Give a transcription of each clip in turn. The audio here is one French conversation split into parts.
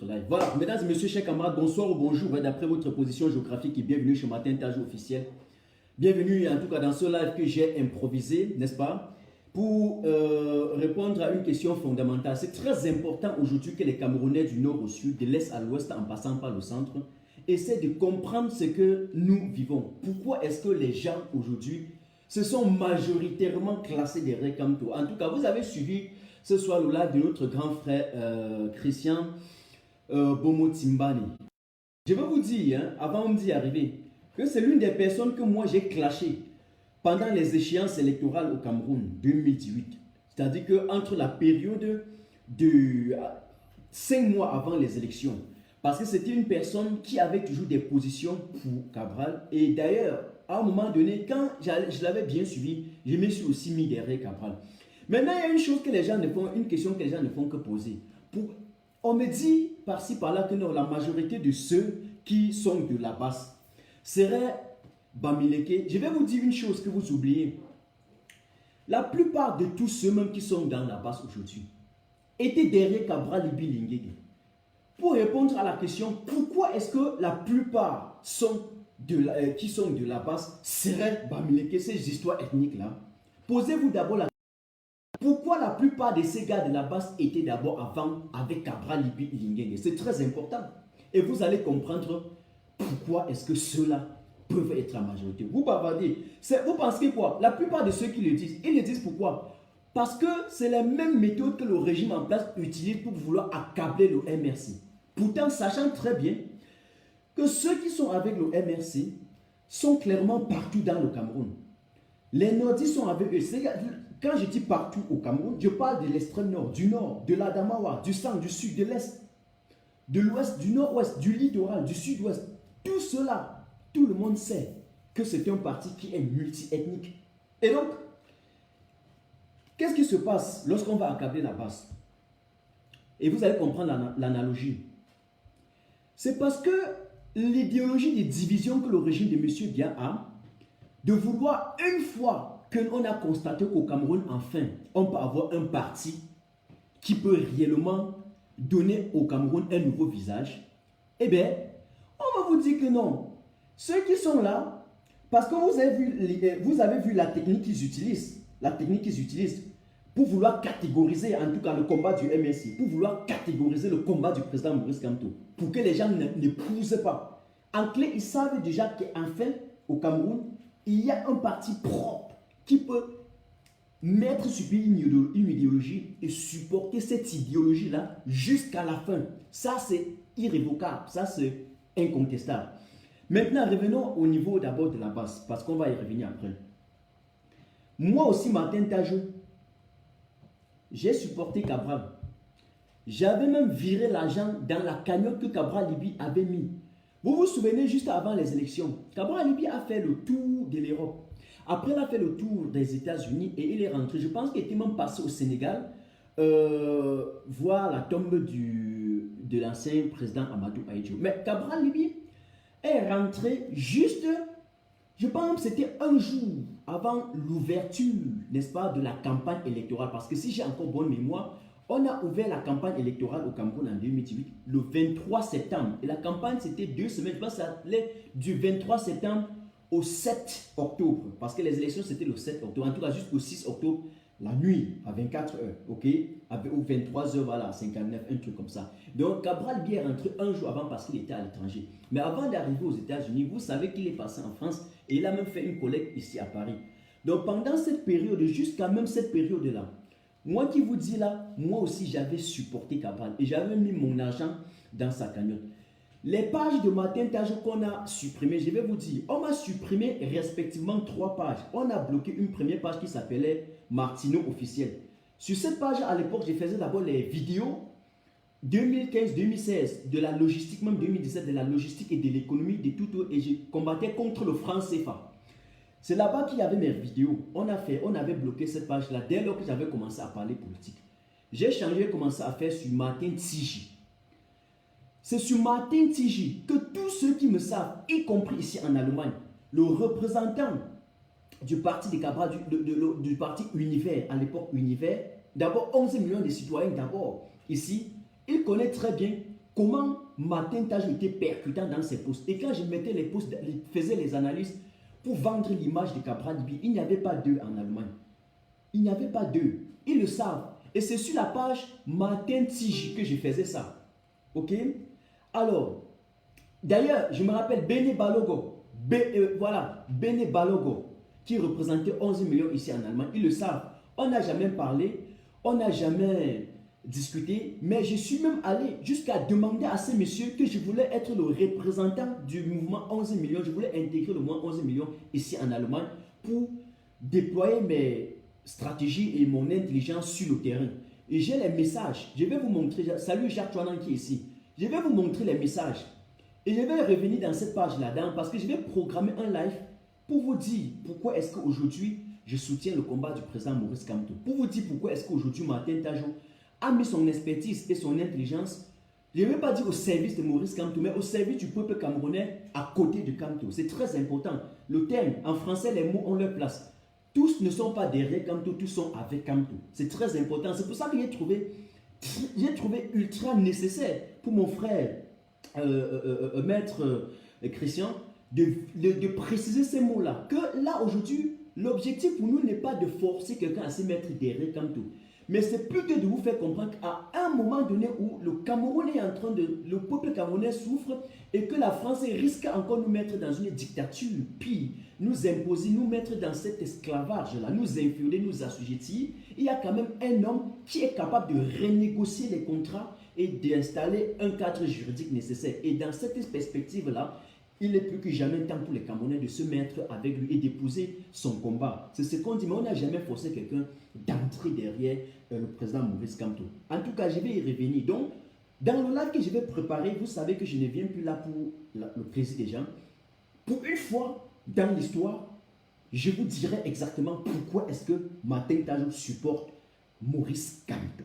live. Voilà, mesdames et messieurs, chers camarades, bonsoir ou bonjour, d'après votre position géographique et bienvenue chez Matin Taj officiel. Bienvenue en tout cas dans ce live que j'ai improvisé, n'est-ce pas, pour répondre à une question fondamentale. C'est très important aujourd'hui que les Camerounais du nord au sud, de l'est à l'ouest en passant par le centre, essaient de comprendre ce que nous vivons. Pourquoi est-ce que les gens aujourd'hui se sont majoritairement classés derrière Kamto? En tout cas, vous avez suivi ce soir le live de notre grand frère Christian Bomo Timbani. Je vais vous dire, hein, avant d'y arriver, que c'est l'une des personnes que moi j'ai clashé pendant les échéances électorales au Cameroun 2018. C'est-à-dire qu'entre la période de 5 mois avant les élections. Parce que c'était une personne qui avait toujours des positions pour Cabral. Et d'ailleurs, à un moment donné, quand je l'avais bien suivi, je me suis aussi mis derrière Cabral. Maintenant, il y a une chose que les gens ne font, une question que les gens ne font que poser. On me dit par-ci par-là que non, la majorité de ceux qui sont de la base seraient Bamileke. Je vais vous dire une chose que vous oubliez. La plupart de tous ceux même qui sont dans la base aujourd'hui étaient derrière Cabral Libi Lingege. Pour répondre à la question, pourquoi est-ce que la plupart qui sont de la base seraient Bamileke, ces histoires ethniques-là? Posez-vous d'abord la question. Pourquoi la plupart de ces gars de la base étaient d'abord avant avec Cabral Libi Lingege? C'est très important. Et vous allez comprendre pourquoi est-ce que ceux-là peuvent être la majorité. Vous bavardez. Vous pensez quoi? La plupart de ceux qui le disent, ils le disent pourquoi? Parce que c'est la même méthode que le régime en place utilise pour vouloir accabler le MRC. Pourtant, sachant très bien que ceux qui sont avec le MRC sont clairement partout dans le Cameroun. Les nordistes sont avec eux. Quand je dis partout au Cameroun, je parle de l'extrême nord, de l'Adamawa, du centre, du sud, de l'est, de l'ouest, du nord-ouest, du littoral, du sud-ouest. Tout cela, tout le monde sait que c'est un parti qui est multi-ethnique. Et donc, qu'est-ce qui se passe lorsqu'on va accabler la base? Et vous allez comprendre l'analogie. C'est parce que l'idéologie des divisions que le régime de M. Dia a, de vouloir une fois qu'on a constaté qu'au Cameroun, enfin, on peut avoir un parti qui peut réellement donner au Cameroun un nouveau visage, eh bien, on va vous dire que non. Ceux qui sont là, parce que vous avez vu la technique qu'ils utilisent, pour vouloir catégoriser, en tout cas, le combat du MSI, pour vouloir catégoriser le combat du président Maurice Kamto, pour que les gens ne poussent pas. En clé, ils savent déjà qu'enfin, au Cameroun, il y a un parti propre qui peut mettre sur pied une idéologie et supporter cette idéologie-là jusqu'à la fin. Ça, c'est irrévocable, ça, c'est incontestable. Maintenant, revenons au niveau d'abord de la base, parce qu'on va y revenir après. Moi aussi, Martin Tajou, j'ai supporté Cabral. J'avais même viré l'argent dans la cagnotte que Cabral Libi avait mis. Vous vous souvenez, juste avant les élections, Cabral Libi a fait le tour de l'Europe. Après, il a fait le tour des États-Unis et il est rentré. Je pense qu'il était même passé au Sénégal, voir la tombe de l'ancien président Amadou Ahidjo. Mais Cabral Libi est rentré juste, je pense que c'était un jour avant l'ouverture, n'est-ce pas, de la campagne électorale. Parce que si j'ai encore bonne mémoire, on a ouvert la campagne électorale au Cameroun en 2018, le 23 septembre. Et la campagne, c'était 2 semaines. Je pense que ça allait du 23 septembre au 7 octobre. Parce que les élections, c'était le 7 octobre. En tout cas, jusqu'au 6 octobre, la nuit, à 24 heures. OK? Ou 23 heures, voilà, 59, un truc comme ça. Donc, Cabral Libi est rentré un jour avant parce qu'il était à l'étranger. Mais avant d'arriver aux États-Unis, vous savez qu'il est passé en France et il a même fait une collecte ici à Paris. Donc, pendant cette période, jusqu'à même cette période-là, moi qui vous dis là, moi aussi j'avais supporté Cabral et j'avais mis mon argent dans sa cagnotte. Les pages de Martin Tajou qu'on a supprimées, je vais vous dire, on a supprimé respectivement 3 pages. On a bloqué une première page qui s'appelait Martino officiel. Sur cette page, à l'époque, je faisais d'abord les vidéos 2015-2016, de la logistique, même 2017, de la logistique et de l'économie, de tout, et je combattais contre le franc CFA. C'est là-bas qu'il y avait mes vidéos. On avait bloqué cette page-là dès lors que j'avais commencé à parler politique. J'ai changé, commencé à faire sur Martin Tiji. C'est sur Martin Tiji que tous ceux qui me savent, y compris ici en Allemagne, le représentant du parti de Cabral, du parti Univers, à l'époque Univers, d'abord 11 millions de citoyens d'abord, ici, il connaît très bien comment Martin Tajou était percutant dans ses posts. Et quand je mettais les posts, je faisais les analyses pour vendre l'image de Cabral Libi, il n'y avait pas d'eux en Allemagne. Il n'y avait pas d'eux. Ils le savent. Et c'est sur la page Martin Tiji que je faisais ça. Ok? Alors, d'ailleurs, je me rappelle Bene Balogo. Bene Balogo, qui représentait 11 millions ici en Allemagne. Ils le savent. On n'a jamais parlé. On n'a jamais discuté. Mais je suis même allé jusqu'à demander à ces messieurs que je voulais être le représentant du mouvement 11 millions. Je voulais intégrer le mouvement 11 millions ici en Allemagne pour déployer mes stratégie et mon intelligence sur le terrain. Et j'ai les messages. Je vais vous montrer. Salut Jacques Chouanan qui est ici. Je vais vous montrer les messages. Et je vais revenir dans cette page là-dedans parce que je vais programmer un live pour vous dire pourquoi est-ce qu'aujourd'hui je soutiens le combat du président Maurice Kamto. Pour vous dire pourquoi est-ce qu'aujourd'hui Martin Tajou a mis son expertise et son intelligence, je ne vais pas dire au service de Maurice Kamto, mais au service du peuple camerounais à côté de Kamto. C'est très important. Le terme, en français, les mots ont leur place. Tous ne sont pas derrière Kamto, tous sont avec Kamto. C'est très important. C'est pour ça que j'ai trouvé ultra nécessaire pour mon frère, maître Christian, de préciser ces mots-là. Que là, aujourd'hui, l'objectif pour nous n'est pas de forcer quelqu'un à se mettre derrière Kamto. Mais c'est plutôt de vous faire comprendre qu'à un moment donné où le Cameroun est en train de... Le peuple camerounais souffre et que la France risque encore de nous mettre dans une dictature, puis nous imposer, nous mettre dans cet esclavage-là, nous infioler, nous assujettir, il y a quand même un homme qui est capable de renégocier les contrats et d'installer un cadre juridique nécessaire. Et dans cette perspective-là, il est plus que jamais temps pour les Camerounais de se mettre avec lui et d'épouser son combat. C'est ce qu'on dit, mais on n'a jamais forcé quelqu'un d'entrer derrière le président Maurice Kamto. En tout cas, je vais y revenir. Donc, dans le live que je vais préparer, vous savez que je ne viens plus là pour le plaisir des gens. Pour une fois dans l'histoire, je vous dirai exactement pourquoi est-ce que Martin Tajou supporte Maurice Kamto.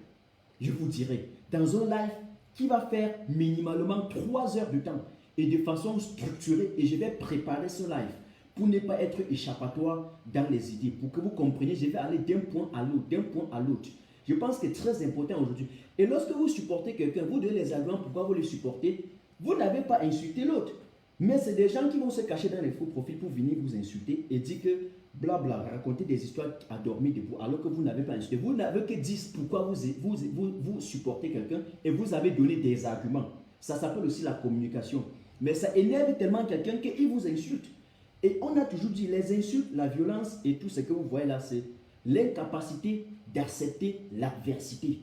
Je vous dirai dans un live qui va faire minimalement 3 heures de temps et de façon structurée, et je vais préparer ce live pour ne pas être échappatoire dans les idées. Pour que vous compreniez, je vais aller d'un point à l'autre, d'un point à l'autre. Je pense que c'est très important aujourd'hui. Et lorsque vous supportez quelqu'un, vous donnez les arguments pourquoi vous le supportez, vous n'avez pas insulté l'autre. Mais c'est des gens qui vont se cacher dans les faux profils pour venir vous insulter et dire que blabla, raconter des histoires à dormir debout alors que vous n'avez pas insulté. Vous n'avez que dit pourquoi vous supportez quelqu'un et vous avez donné des arguments. Ça s'appelle aussi la communication. Mais ça énerve tellement quelqu'un qu'il vous insulte. Et on a toujours dit les insultes, la violence et tout ce que vous voyez là, c'est l'incapacité d'accepter l'adversité.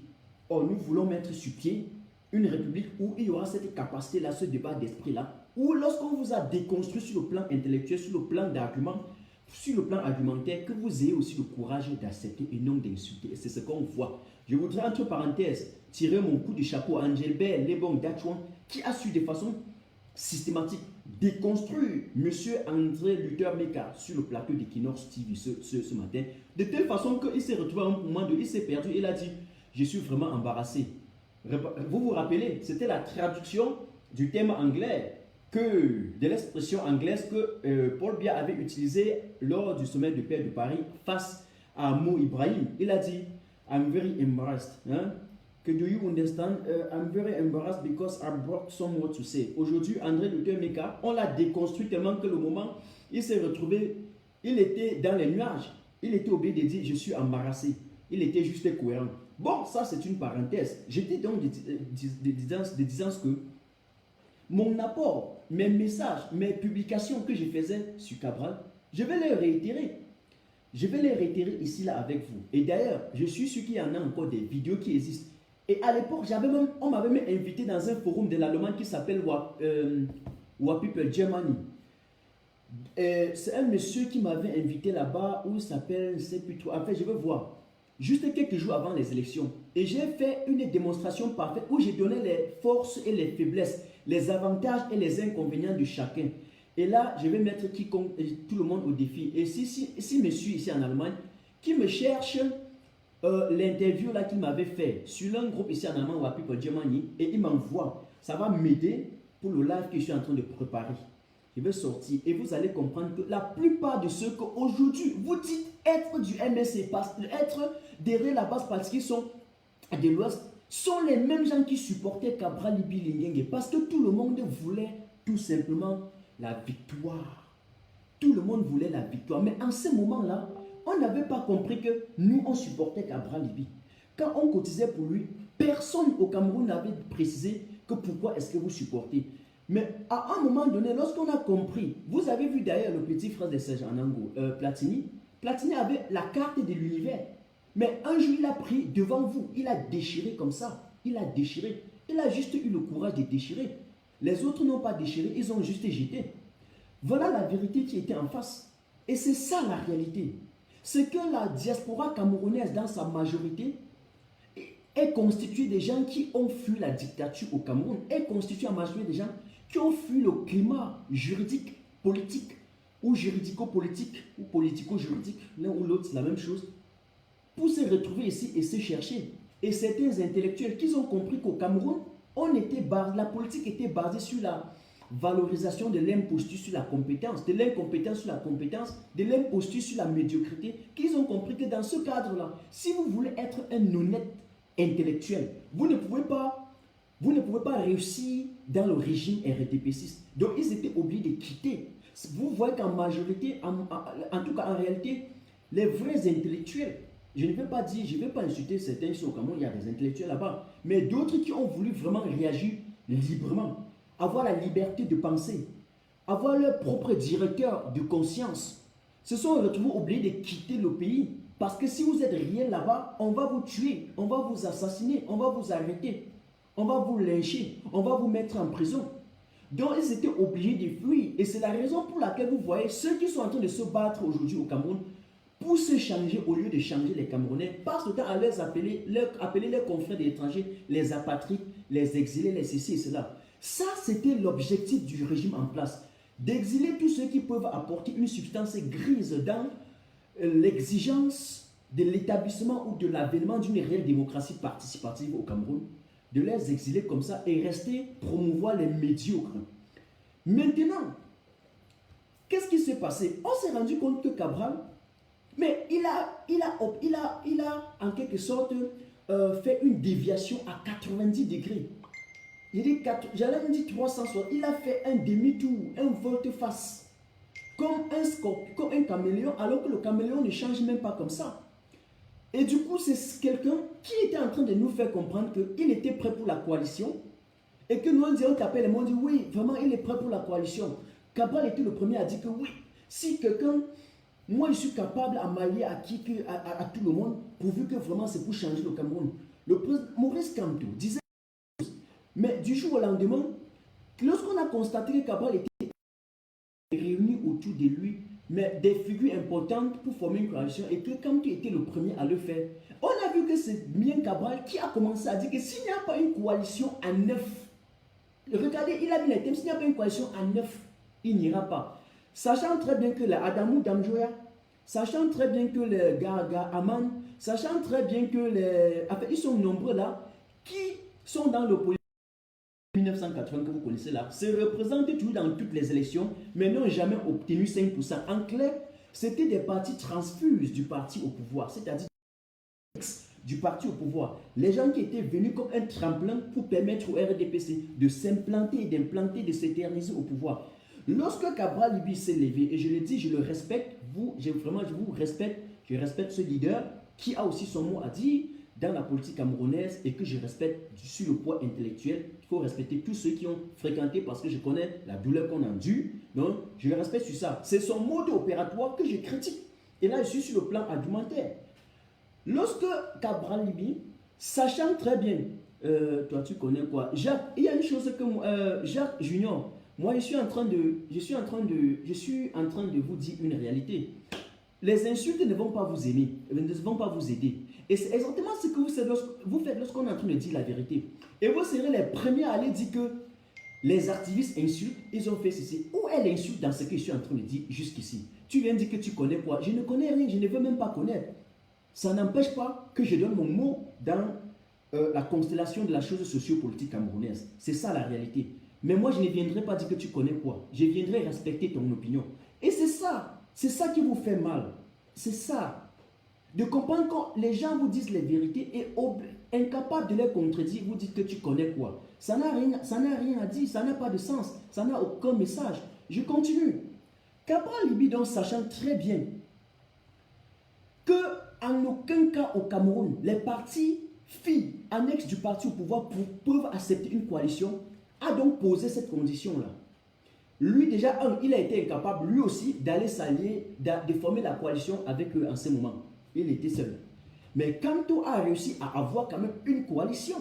Or, nous voulons mettre sur pied une république où il y aura cette capacité-là, ce débat d'esprit-là, où lorsqu'on vous a déconstruit sur le plan intellectuel, sur le plan d'argument, sur le plan argumentaire, que vous ayez aussi le courage d'accepter et non d'insulter. Et c'est ce qu'on voit. Je voudrais, entre parenthèses, tirer mon coup de chapeau à Angelbert Lebon Dachouan, qui a su de façon systématique déconstruire M. André Luther Meka sur le plateau d'Equinox TV ce matin, de telle façon qu'il s'est retrouvé à un moment donné, il s'est perdu, il a dit « Je suis vraiment embarrassé ». Vous vous rappelez, c'était la traduction du thème anglais, de l'expression anglaise que Paul Biya avait utilisée lors du sommet de paix de Paris face à Mo Ibrahim. Il a dit « I'm very embarrassed ». Que do you understand? I'm very embarrassed because I brought some more to say. Aujourd'hui, André Luther Meka, on l'a déconstruit tellement que le moment, il s'est retrouvé, il était dans les nuages. Il était obligé de dire, je suis embarrassé. Il était juste cohérent. Bon, ça c'est une parenthèse. J'étais donc disant que mon apport, mes messages, mes publications que je faisais sur Cabral, je vais les réitérer. Je vais les réitérer ici, là, avec vous. Et d'ailleurs, je suis sûr qu'il y en a encore des vidéos qui existent. Et à l'époque, on m'avait même invité dans un forum de l'Allemagne qui s'appelle Wa People Germany. C'est un monsieur qui m'avait invité là-bas, où il s'appelle, je ne sais plus trop. En fait, je veux voir. Juste quelques jours avant les élections. Et j'ai fait une démonstration parfaite où j'ai donné les forces et les faiblesses, les avantages et les inconvénients de chacun. Et là, je vais mettre tout le monde au défi. Et si monsieur ici en Allemagne, qui me cherche l'interview là qu'il m'avait fait sur un groupe ici en Allemagne, Wa People Germany, et il m'envoie, ça va m'aider pour le live que je suis en train de préparer. Je vais sortir et vous allez comprendre que la plupart de ceux qu'aujourd'hui vous dites être du MSC, être derrière la base parce qu'ils sont de l'Ouest, sont les mêmes gens qui supportaient Cabral Libi Linguenge parce que tout le monde voulait tout simplement la victoire. Tout le monde voulait la victoire. Mais en ce moment-là, on n'avait pas compris que nous, on supportait Cabral Libi. Quand on cotisait pour lui, personne au Cameroun n'avait précisé que pourquoi est-ce que vous supportez. Mais à un moment donné, lorsqu'on a compris, vous avez vu d'ailleurs le petit frère de Serge Anango, Platini. Platini avait la carte de l'univers. Mais un jour, il a pris devant vous, il a déchiré comme ça. Il a déchiré. Il a juste eu le courage de déchirer. Les autres n'ont pas déchiré, ils ont juste jeté. Voilà la vérité qui était en face. Et c'est ça la réalité. C'est que la diaspora camerounaise, dans sa majorité, est constituée des gens qui ont fui la dictature au Cameroun, est constituée en majorité des gens qui ont fui le climat juridique, politique, ou juridico-politique, ou politico-juridique, l'un ou l'autre, c'est la même chose, pour se retrouver ici et se chercher. Et certains intellectuels qui ont compris qu'au Cameroun, la politique était basée sur la valorisation de l'imposture sur la compétence, de l'incompétence sur la compétence, de l'imposture sur la médiocrité, qu'ils ont compris que dans ce cadre-là, si vous voulez être un honnête intellectuel, vous ne pouvez pas réussir dans le régime RDPCiste. Donc ils étaient obligés de quitter. Vous voyez qu'en majorité, en tout cas en réalité, les vrais intellectuels, je ne vais pas dire, je ne vais pas insulter certains ici au Cameroun, il y a des intellectuels là-bas, mais d'autres qui ont voulu vraiment réagir librement, avoir la liberté de penser, avoir leur propre directeur de conscience, se sont retrouvés obligés de quitter le pays. Parce que si vous êtes rien là-bas, on va vous tuer, on va vous assassiner, on va vous arrêter, on va vous lyncher, on va vous mettre en prison. Donc ils étaient obligés de fuir. Et c'est la raison pour laquelle vous voyez ceux qui sont en train de se battre aujourd'hui au Cameroun pour se changer au lieu de changer les Camerounais, passent le temps à appeler leurs confrères de l'étranger, les apatrides, les exilés, les ceci et cela. Ça, c'était l'objectif du régime en place. D'exiler tous ceux qui peuvent apporter une substance grise dans l'exigence de l'établissement ou de l'avènement d'une réelle démocratie participative au Cameroun, de les exiler comme ça et rester promouvoir les médiocres. Maintenant, qu'est-ce qui s'est passé? On s'est rendu compte que Cabral, mais il a en quelque sorte fait une déviation à 90 degrés. J'allais me dire 360, il a fait un demi-tour, un volte-face. Comme un caméléon, alors que le caméléon ne change même pas comme ça. Et du coup, c'est quelqu'un qui était en train de nous faire comprendre qu'il était prêt pour la coalition. Et que nous, on tapait les mots, on dit oui, vraiment, il est prêt pour la coalition. Cabral était le premier à dire que oui, si quelqu'un, moi je suis capable à m'allier à tout le monde, pourvu que vraiment c'est pour changer le Cameroun. Le président Maurice Kamto disait, mais du jour au lendemain, lorsqu'on a constaté que Cabral était réunis autour de lui, mais des figures importantes pour former une coalition, et que quand tu étais le premier à le faire, on a vu que c'est bien Cabral qui a commencé à dire que s'il n'y a pas une coalition à 9, regardez, il a mis les thèmes, s'il n'y a pas une coalition à 9, il n'ira pas. Sachant très bien que les Adamou Damjoya, sachant très bien que les Gaga Aman, sachant très bien que les... Enfin, ils sont nombreux là, qui sont dans l'opposition. 1980 que vous connaissez là, se représentent toujours dans toutes les élections, mais n'ont jamais obtenu 5%. En clair, c'était des partis transfuses du parti au pouvoir, c'est-à-dire du parti au pouvoir. Les gens qui étaient venus comme un tremplin pour permettre au RDPC de s'implanter, d'implanter, de s'éterniser au pouvoir. Lorsque Cabral Libi s'est levé, et je le dis, je le respecte, je vous respecte, je respecte ce leader qui a aussi son mot à dire dans la politique camerounaise et que je respecte sur le poids intellectuel. Il faut respecter tous ceux qui ont fréquenté parce que je connais la douleur qu'on a due. Donc, je le respecte sur ça. C'est son mode opératoire que je critique. Et là, je suis sur le plan argumentaire. Lorsque Cabral Libi, sachant très bien, toi tu connais quoi, Jacques, il y a une chose que Jacques Junior, moi je suis en train de vous dire une réalité. Les insultes ne vont pas vous aimer, ne vont pas vous aider. Et c'est exactement ce que vous faites lorsqu'on est en train de dire la vérité. Et vous serez les premiers à aller dire que les activistes insultent, ils ont fait ceci. Où est l'insulte dans ce que je suis en train de dire jusqu'ici? Tu viens de dire que tu connais quoi? Je ne connais rien, je ne veux même pas connaître. Ça n'empêche pas que je donne mon mot dans la constellation de la chose sociopolitique camerounaise. C'est ça la réalité. Mais moi, je ne viendrai pas dire que tu connais quoi. Je viendrai respecter ton opinion. Et c'est ça qui vous fait mal. C'est ça. De comprendre quand les gens vous disent les vérités et incapable de les contredire, vous dites que tu connais quoi? Ça n'a rien à dire, ça n'a pas de sens, ça n'a aucun message. Je continue. Cabral Libye, donc, sachant très bien que en aucun cas au Cameroun, les partis filles annexes du parti au pouvoir peuvent accepter une coalition, a donc posé cette condition-là. Lui déjà, il a été incapable, lui aussi, d'aller s'allier, de former la coalition avec eux en ce moment. Il était seul. Mais Kanto a réussi à avoir quand même une coalition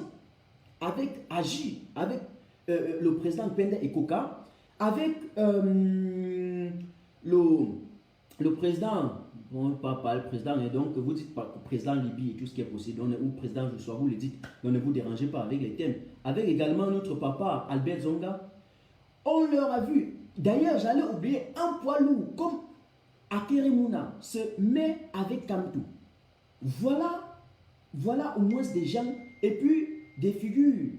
avec Agi, avec le président Penda Ekoka, avec le président, bon, pas le président, mais donc vous dites pas président Libye et tout ce qui est possible, ou président Joshua, vous le dites, donc ne vous dérangez pas avec les thèmes. Avec également notre papa Albert Zonga, on leur a vu. D'ailleurs, j'allais oublier un poids lourd comme Akeremouna se met avec Kanto. Voilà au moins des gens et puis des figures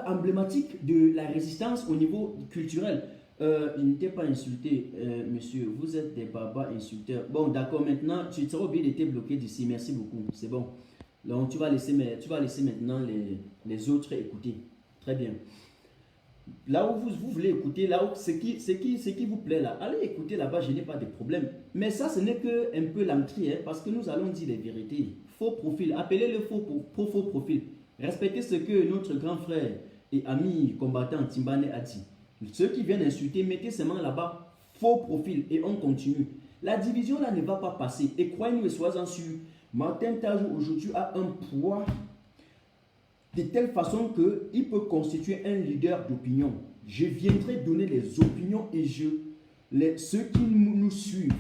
emblématiques de la résistance au niveau culturel. Je n'étais pas insulté, monsieur. Vous êtes des babas insulteurs. Bon, d'accord, maintenant, tu seras obligé d'être bloqué d'ici. Merci beaucoup. C'est bon. Donc, tu vas laisser maintenant les autres écouter. Très bien. Là où vous voulez écouter, là où ce qui vous plaît là, allez écouter là-bas, je n'ai pas de problème. Mais ça, ce n'est que un peu l'entrée, hein, parce que nous allons dire les vérités. Faux profil, appelez-le faux profil. Respectez ce que notre grand frère et ami combattant Timbane a dit. Ceux qui viennent insulter, mettez seulement là-bas faux profil et on continue. La division là ne va pas passer. Et croyez-nous et soyez-en sûrs, Martin Tajou aujourd'hui a un poids de telle façon qu'il peut constituer un leader d'opinion. Je viendrai donner les opinions et ceux qui nous suivent,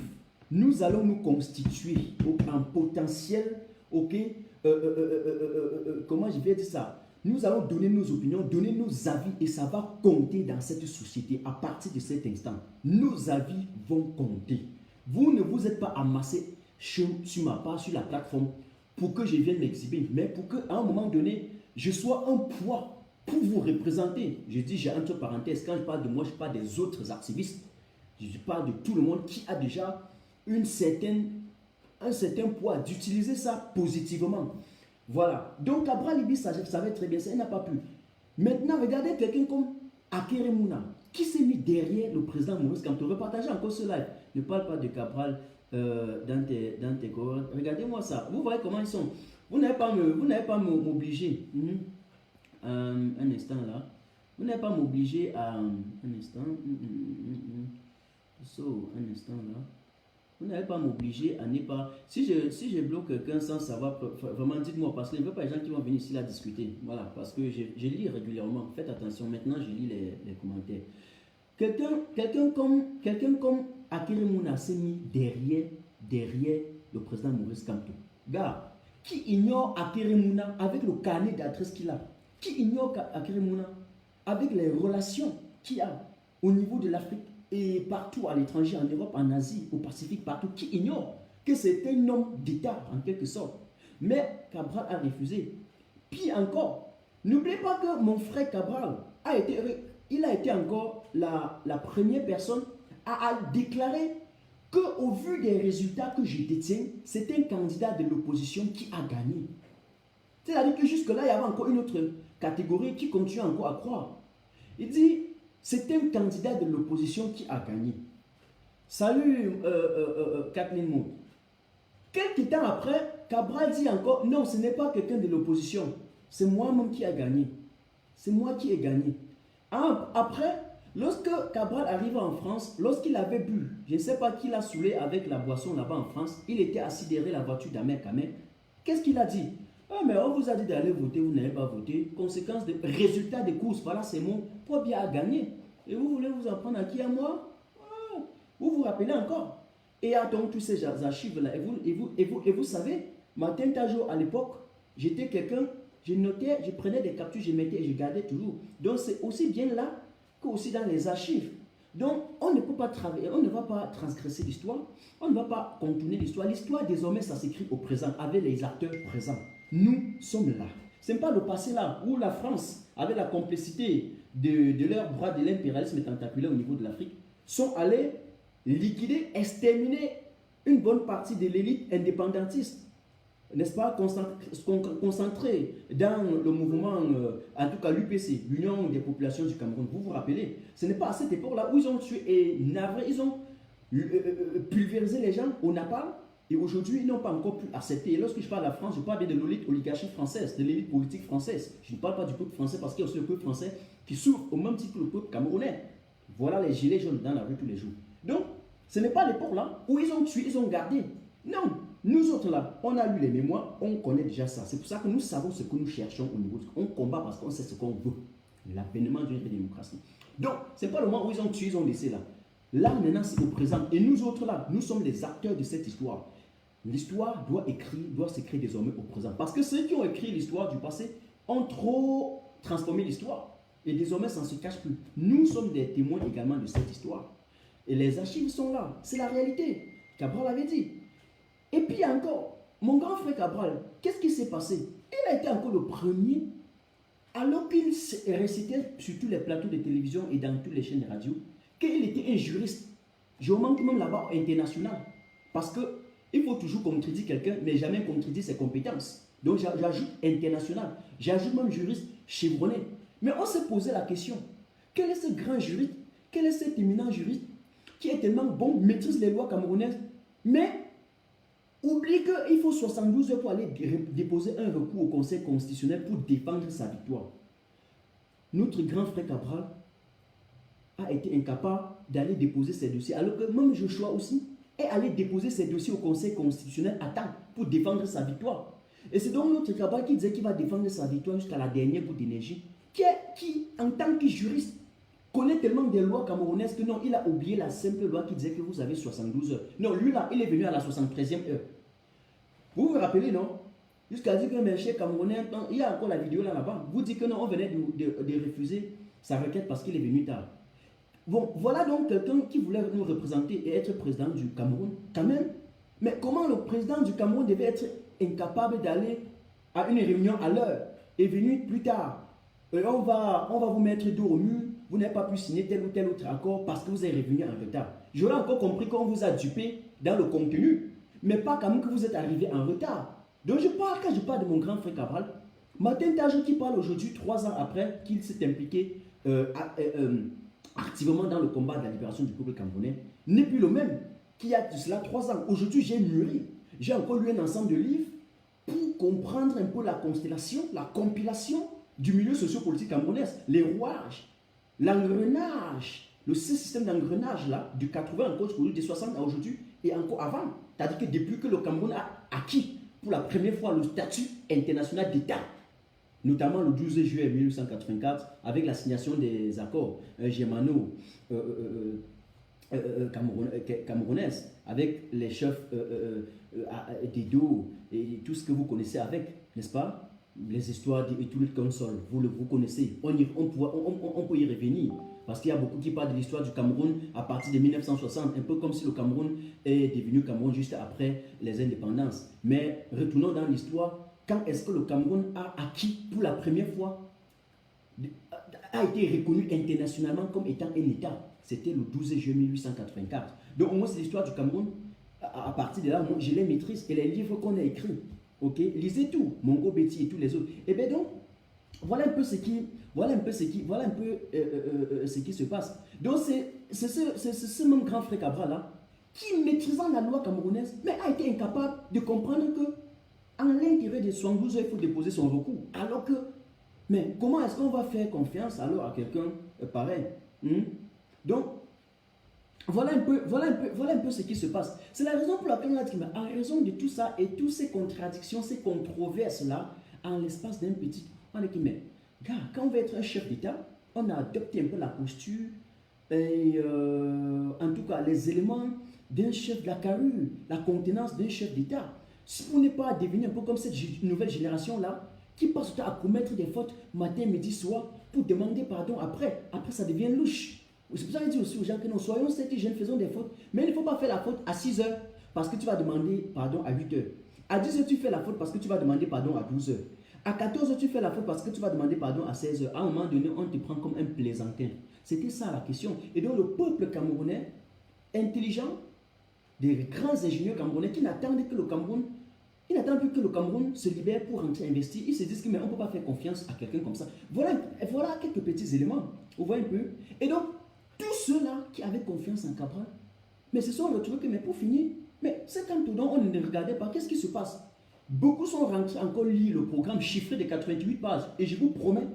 nous allons nous constituer en potentiel, ok, comment je vais dire ça? Nous allons donner nos opinions, donner nos avis et ça va compter dans cette société à partir de cet instant. Nos avis vont compter. Vous ne vous êtes pas amassé sur ma part, sur la plateforme pour que je vienne m'exhiber, mais pour qu'à un moment donné, je sois un poids pour vous représenter. Je dis, j'ai entre parenthèses, quand je parle de moi, je parle des autres activistes. Je parle de tout le monde qui a déjà un certain poids, d'utiliser ça positivement. Voilà. Donc, Cabral Libye savait très bien ça, il n'a pas pu. Maintenant, regardez quelqu'un comme Akeremouna, qui s'est mis derrière le président Maurice Kamto. Repartagez encore ce live. Ne parle pas de Cabral dans tes cohortes. Regardez-moi ça. Vous voyez comment ils sont. Vous n'avez pas m'obliger. Un instant là. Vous n'avez pas m'obliger à... Un instant. Un instant là. Vous n'allez pas m'obliger à ne pas... Si je bloque quelqu'un sans savoir, vraiment dites-moi, parce qu'il ne veut pas les gens qui vont venir ici là discuter. Voilà, parce que je lis régulièrement. Faites attention, maintenant je lis les commentaires. Quelqu'un comme Akeremouna s'est mis derrière le président Maurice Kamto. Gars, qui ignore Akeremouna avec le carnet d'adresse qu'il a? Qui ignore Akeremouna avec les relations qu'il a au niveau de l'Afrique et partout à l'étranger, en Europe, en Asie, au Pacifique, partout, qui ignore que c'est un homme d'État en quelque sorte. Mais Cabral a refusé. Puis encore, n'oubliez pas que mon frère Cabral a été encore la première personne à déclarer qu'au vu des résultats que je détiens, c'est un candidat de l'opposition qui a gagné. C'est-à-dire que jusque-là, il y avait encore une autre catégorie qui continue encore à croire. Il dit, c'est un candidat de l'opposition qui a gagné. Salut Kathleen Moore. Quelques temps après, Cabral dit encore, non, ce n'est pas quelqu'un de l'opposition. C'est moi-même qui a gagné. C'est moi qui ai gagné. Après, lorsque Cabral arrive en France, lorsqu'il avait bu, je ne sais pas qui l'a saoulé avec la boisson là-bas en France, il était assis derrière la voiture d'Ahmed Kamel. Qu'est-ce qu'il a dit? Ah, mais on vous a dit d'aller voter, vous n'avez pas voté. Conséquence de résultat des courses, voilà, c'est mon bien à gagner. Et vous voulez vous en prendre à qui? À moi? Ah, vous vous rappelez encore? Et il y a donc tous ces archives-là. Et vous savez, Martin Tajou, à l'époque, j'étais quelqu'un, je notais, je prenais des captures, je mettais et je gardais toujours. Donc c'est aussi bien là qu'aussi dans les archives. Donc on ne peut pas travailler, on ne va pas transgresser l'histoire, on ne va pas contourner l'histoire. L'histoire désormais, ça s'écrit au présent, avec les acteurs présents. Nous sommes là. Ce n'est pas le passé là, où la France, avec la complicité de leurs bras de l'impérialisme tentaculaire au niveau de l'Afrique, sont allés liquider, exterminer une bonne partie de l'élite indépendantiste. n'est-ce pas, concentré dans le mouvement, en tout cas l'UPC, l'Union des populations du Cameroun. Vous vous rappelez, ce n'est pas à cette époque-là où ils ont tué et navré, ils ont pulvérisé les gens au napalm. Et aujourd'hui, ils n'ont pas encore pu accepter. Et lorsque je parle de la France, je parle bien de l'élite oligarchique française, de l'élite politique française. Je ne parle pas du peuple français parce qu'il y a aussi le peuple français qui souffre au même titre que le peuple camerounais. Voilà les gilets jaunes dans la rue tous les jours. Donc, ce n'est pas l'époque là où ils ont tué, ils ont gardé. Non, nous autres là, on a lu les mémoires, on connaît déjà ça. C'est pour ça que nous savons ce que nous cherchons au niveau. On combat parce qu'on sait ce qu'on veut. L'avènement d'une démocratie. Donc, ce n'est pas le moment où ils ont tué, ils ont laissé là. Là, maintenant, c'est au présent. Et nous autres là, nous sommes les acteurs de cette histoire. L'histoire doit s'écrire désormais au présent. Parce que ceux qui ont écrit l'histoire du passé ont trop transformé l'histoire. Et désormais, ça ne se cache plus. Nous sommes des témoins également de cette histoire. Et les archives sont là. C'est la réalité. Cabral avait dit. Et puis encore, mon grand frère Cabral, qu'est-ce qui s'est passé? Il a été encore le premier, alors qu'il récitait sur tous les plateaux de télévision et dans toutes les chaînes de radio, qu'il était un juriste. Je manque même là-bas international. Parce que il faut toujours contredire quelqu'un, mais jamais contredire ses compétences. Donc j'ajoute international. J'ajoute même juriste chevronné. Mais on s'est posé la question, quel est ce grand juriste, quel est cet éminent juriste qui est tellement bon, maîtrise les lois camerounaises, mais oublie qu'il faut 72 heures pour aller déposer un recours au Conseil constitutionnel pour défendre sa victoire. Notre grand frère Cabral a été incapable d'aller déposer ses dossiers, alors que même Joshua aussi est allé déposer ses dossiers au Conseil constitutionnel à temps pour défendre sa victoire. Et c'est donc notre Cabral qui disait qu'il va défendre sa victoire jusqu'à la dernière goutte d'énergie, qui, en tant que juriste, connaît tellement des lois camerounaises que non, il a oublié la simple loi qui disait que vous avez 72 heures. Non, lui là, il est venu à la 73e heure. Vous vous rappelez, non? Jusqu'à dire que mes chers Camerounais, il y a encore la vidéo là-bas, vous dites que non, on venait de refuser sa requête parce qu'il est venu tard. Bon, voilà donc quelqu'un qui voulait nous représenter et être président du Cameroun, quand même. Mais comment le président du Cameroun devait être incapable d'aller à une réunion à l'heure et venir plus tard? On va vous mettre dos au mur, vous n'avez pas pu signer tel ou tel autre accord parce que vous êtes revenu en retard. J'aurais encore compris qu'on vous a dupé dans le contenu, mais pas quand même que vous êtes arrivé en retard. Donc quand je parle de mon grand frère Cabral, Martin Tajou qui parle aujourd'hui, 3 ans après qu'il s'est impliqué activement dans le combat de la libération du peuple camerounais, n'est plus le même qu'il y a de cela 3 ans. Aujourd'hui, j'ai mûri. J'ai encore lu un ensemble de livres pour comprendre un peu la constellation, la compilation du milieu sociopolitique camerounais, les rouages, l'engrenage, le système d'engrenage là, du 80 encore jusqu'au des 60 à aujourd'hui et encore avant. C'est-à-dire que depuis que le Cameroun a acquis pour la première fois le statut international d'État, notamment le 12 juillet 1884, avec l'assignation des accords germano-camerounaises, avec les chefs d'Edo et tout ce que vous connaissez avec, n'est-ce pas? Les histoires et tout le console, vous connaissez. On peut y revenir. Parce qu'il y a beaucoup qui parlent de l'histoire du Cameroun à partir de 1960, un peu comme si le Cameroun est devenu Cameroun juste après les indépendances. Mais retournons dans l'histoire. Quand est-ce que le Cameroun a acquis pour la première fois, a été reconnu internationalement comme étant un État? C'était le 12 juillet 1884. Donc au moins c'est l'histoire du Cameroun. À partir de là, moi, je les maîtrise. Et les livres qu'on a écrits, ok, lisez tout, Mongo Betty et tous les autres. Et bien donc, voilà un peu ce qui se passe. Donc c'est ce même grand frère Cabral là, qui maîtrisant la loi camerounaise, mais a été incapable de comprendre que en l'intérêt de 72 heures, il faut déposer son recours. Alors que, mais comment est-ce qu'on va faire confiance alors à quelqu'un pareil? Donc, voilà un peu ce qui se passe. C'est la raison pour laquelle on a dit, mais en raison de tout ça et toutes ces contradictions, ces controverses-là, en l'espace d'un petit... On a dit, mais gars, quand on veut être un chef d'État, on a adopté un peu la posture et en tout cas les éléments d'un chef de la carrure, la contenance d'un chef d'État. Si vous n'êtes pas devenir un peu comme cette nouvelle génération-là, qui passe à commettre des fautes matin, midi, soir, pour demander pardon après. Après, ça devient louche. C'est pour ça que je dis aussi aux gens que nous soyons ces jeunes, faisons des fautes. Mais il ne faut pas faire la faute à 6 heures parce que tu vas demander pardon à 8 heures. À 10 heures, tu fais la faute parce que tu vas demander pardon à 12 heures. À 14 heures, tu fais la faute parce que tu vas demander pardon à 16 heures. À un moment donné, on te prend comme un plaisantin. C'était ça la question. Et donc, le peuple camerounais, intelligent, des grands ingénieurs camerounais qui n'attendent que le Cameroun Ils n'attendent plus que le Cameroun se libère pour rentrer investir. Ils se disent qu'on ne peut pas faire confiance à quelqu'un comme ça. Voilà quelques petits éléments. Vous voyez un peu? Et donc, tous ceux-là qui avaient confiance en Cabral, mais se sont retrouvés que, mais pour finir, mais c'est quand tout dont on ne regardait pas, qu'est-ce qui se passe? Beaucoup sont rentrés encore lire le programme chiffré de 88 pages. Et je vous promets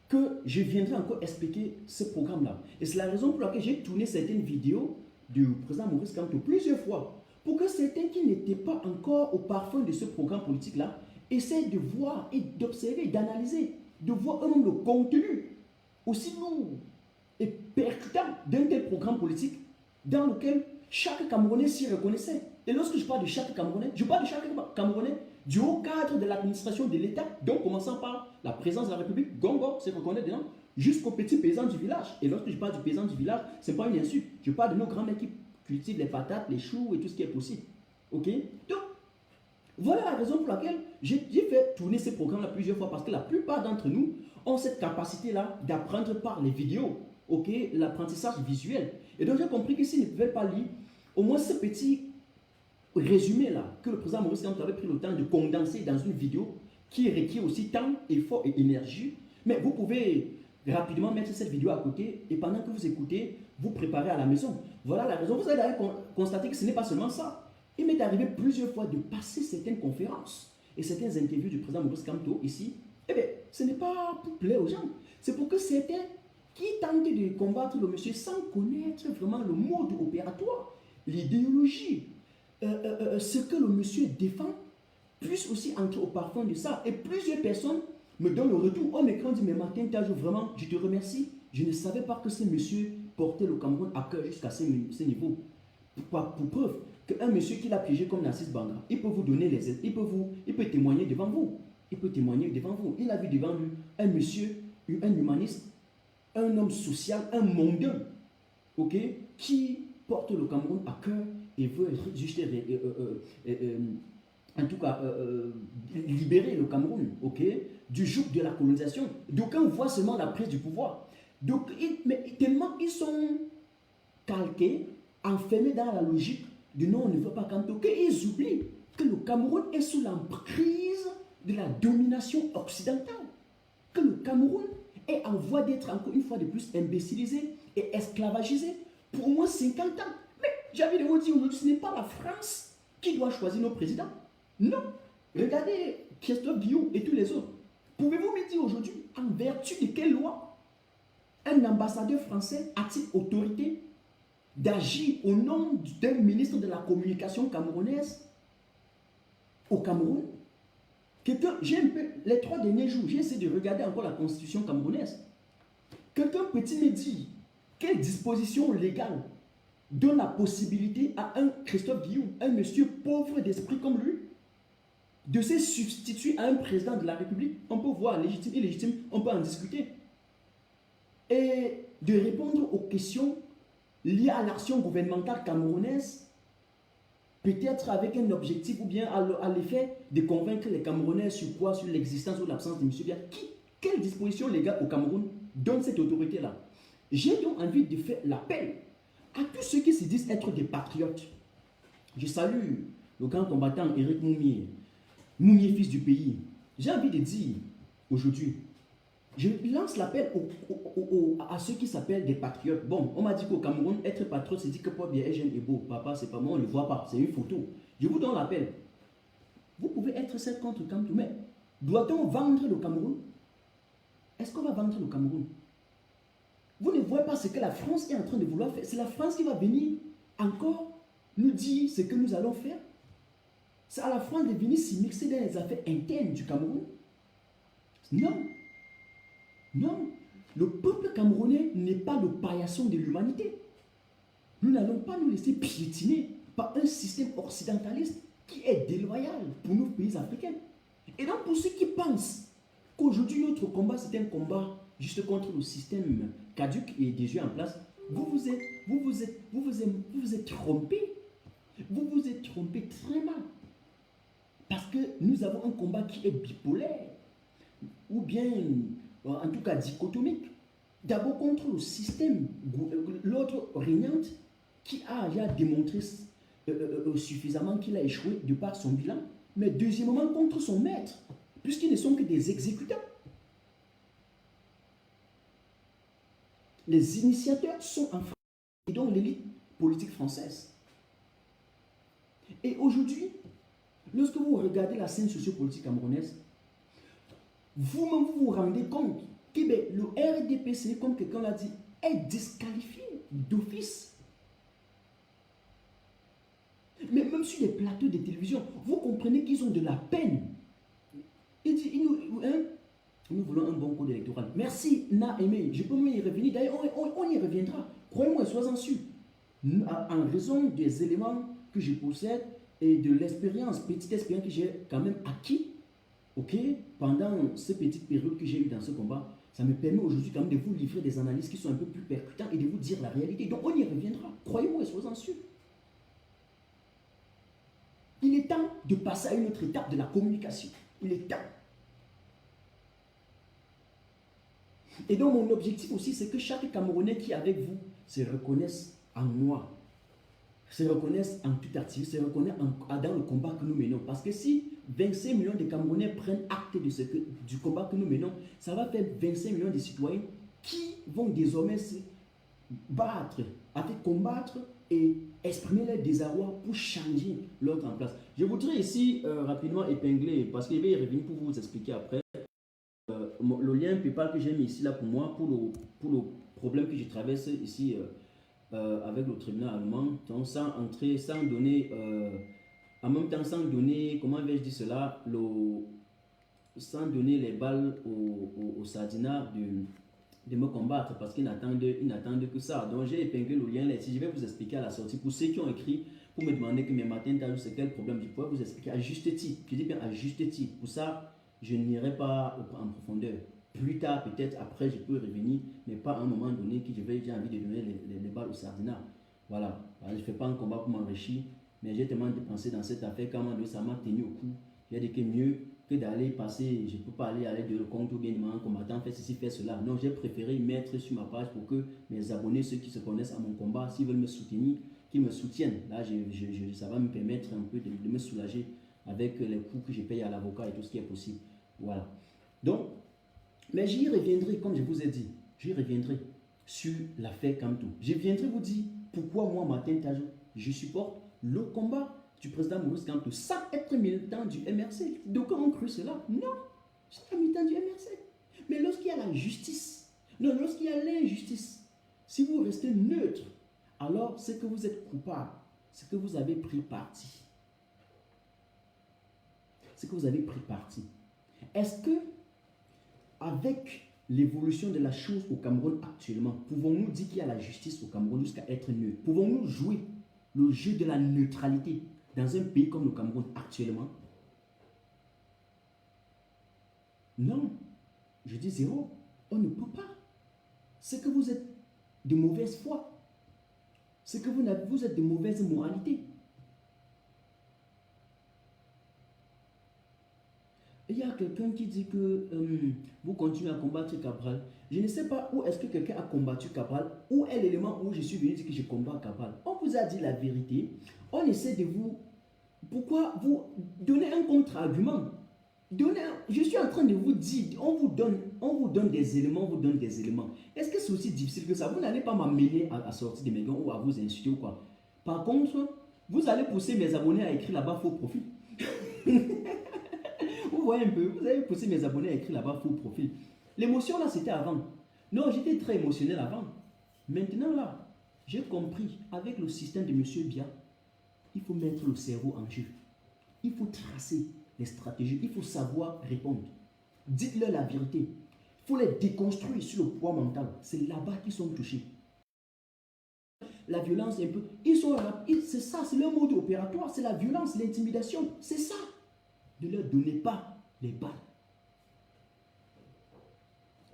que je viendrai encore expliquer ce programme-là. Et c'est la raison pour laquelle j'ai tourné certaines vidéos du président Maurice Kamto plusieurs fois, pour que certains qui n'étaient pas encore au parfum de ce programme politique-là essayent de voir et d'observer, d'analyser, de voir eux-mêmes le contenu aussi lourd et percutant d'un tel programme politique dans lequel chaque Camerounais s'y reconnaissait. Et lorsque je parle de chaque Camerounais, je parle de chaque Camerounais du haut cadre de l'administration de l'État, donc commençant par la présidence de la République, Gongo, c'est reconnaît dedans, jusqu'au petit paysan du village. Et lorsque je parle du paysan du village, ce n'est pas une insulte. Je parle de nos grands-mères qui cultivent les patates, les choux et tout ce qui est possible. Ok? Donc, voilà la raison pour laquelle j'ai fait tourner ces programmes-là plusieurs fois, parce que la plupart d'entre nous ont cette capacité-là d'apprendre par les vidéos. Ok? L'apprentissage visuel. Et donc, j'ai compris que s'ils ne pouvaient pas lire, au moins ce petit résumé là, que le président Maurice Kamto avait pris le temps de condenser dans une vidéo qui requiert aussi temps, effort et énergie. Mais vous pouvez rapidement mettre cette vidéo à côté et pendant que vous écoutez, vous préparez à la maison. Voilà la raison. Vous allez constater que ce n'est pas seulement ça. Il m'est arrivé plusieurs fois de passer certaines conférences et certaines interviews du président Maurice Kamto ici. Eh bien, ce n'est pas pour plaire aux gens. C'est pour que certains qui tentent de combattre le monsieur sans connaître vraiment le mode opératoire, l'idéologie, ce que le monsieur défend, puisse aussi entrer au parfum de ça. Et plusieurs personnes me donnent le retour. On m'écrit, on dit, mais Martin Tajou, vraiment, je te remercie. Je ne savais pas que ce monsieur portait le Cameroun à cœur jusqu'à ce niveau. Pour preuve qu'un monsieur qui l'a piégé comme Narcisse Banga, il peut vous donner les aides, il peut témoigner devant vous. Il peut témoigner devant vous. Il a vu devant lui un monsieur, un humaniste, un homme social, un mondain, ok, qui porte le Cameroun à cœur et veut juste en tout cas libérer le Cameroun, ok, du joug de la colonisation. D'aucuns voient seulement la prise du pouvoir. Donc, mais tellement ils sont calqués, enfermés dans la logique de non, on ne veut pas Kamto, qu'ils oublient que le Cameroun est sous l'emprise de la domination occidentale. Que le Cameroun est en voie d'être encore une fois de plus imbécilisé et esclavagisé pour au moins 50 ans. Mais j'ai envie de vous dire aujourd'hui, ce n'est pas la France qui doit choisir nos présidents. Non. Regardez Christophe Guillaume et tous les autres. Pouvez-vous me dire aujourd'hui, en vertu de quelle loi un ambassadeur français a-t-il autorité d'agir au nom d'un ministre de la communication camerounaise au Cameroun? J'ai un peu, les 3 derniers jours, j'ai essayé de regarder encore la constitution camerounaise. Quelqu'un peut-il me dire quelle disposition légale donne la possibilité à un Christophe Guillaume, un monsieur pauvre d'esprit comme lui, de se substituer à un président de la République? On peut voir légitime, illégitime, on peut en discuter. Et de répondre aux questions liées à l'action gouvernementale camerounaise, peut-être avec un objectif ou bien à l'effet de convaincre les Camerounais sur quoi? Sur l'existence ou l'absence de M. Biya. Quelle disposition légale au Cameroun donne cette autorité-là? J'ai donc envie de faire l'appel à tous ceux qui se disent être des patriotes. Je salue le grand combattant Éric Moumié, Moumié fils du pays. J'ai envie de dire aujourd'hui, je lance l'appel à ceux qui s'appellent des patriotes. Bon, on m'a dit qu'au Cameroun, être patriote, c'est dire que Paul Biya est jeune et beau. Papa, c'est pas moi, on ne le voit pas, c'est une photo. Je vous donne l'appel. Vous pouvez être seul contre Kamto, mais doit-on vendre le Cameroun? Est-ce qu'on va vendre le Cameroun? Vous ne voyez pas ce que la France est en train de vouloir faire. C'est la France qui va venir encore nous dire ce que nous allons faire. C'est à la France de venir s'immiscer dans les affaires internes du Cameroun. Non. Non. Le peuple camerounais n'est pas le paillasson de l'humanité. Nous n'allons pas nous laisser piétiner par un système occidentaliste qui est déloyal pour nos pays africains. Et donc pour ceux qui pensent qu'aujourd'hui notre combat c'est un combat juste contre le système caduc et déjà en place, vous vous êtes trompé. Vous vous êtes trompé très mal. Parce que nous avons un combat qui est bipolaire, ou bien, en tout cas, dichotomique. D'abord contre le système, l'ordre régnante, qui a déjà démontré suffisamment qu'il a échoué de par son bilan. mais deuxièmement contre son maître, puisqu'ils ne sont que des exécutants. Les initiateurs sont en France, et donc l'élite politique française. Et aujourd'hui, lorsque vous regardez la scène sociopolitique camerounaise, vous-même vous vous rendez compte que le RDPC, comme quelqu'un l'a dit, est disqualifié d'office. Mais même sur les plateaux de télévision, vous comprenez qu'ils ont de la peine. Nous voulons un bon code électoral. Merci, Naémé. Je peux même y revenir. D'ailleurs, on y reviendra. Croyez-moi, soyez-en sûrs. En raison des éléments que je possède et de l'expérience, petite expérience que j'ai quand même acquis, ok, pendant ces petites périodes que j'ai eues dans ce combat, ça me permet aujourd'hui quand même de vous livrer des analyses qui sont un peu plus percutantes et de vous dire la réalité. Donc, on y reviendra. Croyez-moi, soyez-en sûrs. Il est temps de passer à une autre étape de la communication. Il est temps. Et donc, mon objectif aussi, c'est que chaque Camerounais qui est avec vous se reconnaisse en moi, se reconnaisse en toute activité, se reconnaisse dans le combat que nous menons. Parce que si 25 millions de Camerounais prennent acte du combat que nous menons, ça va faire 25 millions de citoyens qui vont désormais se battre, avec combattre et exprimer leur désarroi pour changer l'ordre en place. Je voudrais ici rapidement épingler, parce que je vais y revenir pour vous expliquer après, le lien PayPal que j'ai mis ici là pour moi, pour le problème que je traverse ici avec le tribunal allemand, donc sans entrer, sans donner, en même temps sans donner, comment vais-je dire cela, sans donner les balles aux sardinats de me combattre, parce qu'ils n'attendent que ça. Donc j'ai épinglé le lien là ici, je vais vous expliquer à la sortie. Pour ceux qui ont écrit pour me demander que mes matins c'est quel problème, je pourrais vous expliquer à juste titre. Je dis bien à juste titre. Pour ça, je n'irai pas en profondeur. Plus tard, peut-être après, je peux revenir, mais pas à un moment donné que j'ai envie de donner les balles au sardinat. Voilà. Alors, je ne fais pas un combat pour m'enrichir, mais j'ai tellement dépensé dans cette affaire qu'à un moment donné, ça m'a tenu au cou. J'ai dit que mieux que d'aller passer, je ne peux pas aller à l'aide de compte ou bien demander un combattant, fait ceci, fait cela. Non, j'ai préféré mettre sur ma page pour que mes abonnés, ceux qui se connaissent à mon combat, s'ils veulent me soutenir, qu'ils me soutiennent. Là, ça va me permettre un peu de me soulager avec les coûts que je paye à l'avocat et tout ce qui est possible. Voilà. Donc, mais j'y reviendrai, comme je vous ai dit, j'y reviendrai sur l'affaire Kamto. Je viendrai vous dire pourquoi moi, Martin Tajou, je supporte le combat du président Maurice Kamto sans être militant du MRC. Donc, on cru cela? Non, je suis pas militant du MRC. Mais lorsqu'il y a la justice, non, lorsqu'il y a l'injustice, si vous restez neutre, alors c'est que vous êtes coupable, c'est que vous avez pris parti. C'est que vous avez pris parti. Est-ce que, avec l'évolution de la chose au Cameroun actuellement, pouvons-nous dire qu'il y a la justice au Cameroun jusqu'à être neutre? Pouvons-nous jouer le jeu de la neutralité dans un pays comme le Cameroun actuellement? Non, je dis zéro. On ne peut pas. C'est que vous êtes de mauvaise foi. C'est que vous êtes de mauvaise moralité. Il y a quelqu'un qui dit que vous continuez à combattre Cabral. Je ne sais pas où est-ce que quelqu'un a combattu Cabral, où est l'élément où je suis venu dire que je combats Cabral. On vous a dit la vérité. On essaie de vous... Pourquoi vous donnez un contre-argument? Je suis en train de vous dire, on vous donne des éléments, on vous donne des éléments. Est-ce que c'est aussi difficile que ça? Vous n'allez pas m'amener à sortir de mes gants ou à vous insulter ou quoi. Par contre, vous allez pousser mes abonnés à écrire là-bas faux profil. Vous voyez un peu, vous avez poussé mes abonnés à écrire là-bas faux profil. L'émotion là, c'était avant. Non, j'étais très émotionnel avant. Maintenant là, j'ai compris, avec le système de M. Bia, il faut mettre le cerveau en jeu. Il faut tracer les stratégies, il faut savoir répondre. Dites-leur la vérité. Il faut les déconstruire sur le poids mental. C'est là-bas qu'ils sont touchés. La violence un peu, c'est ça, c'est leur mode opératoire, c'est la violence, l'intimidation, c'est ça. Ne leur donnez pas les balles.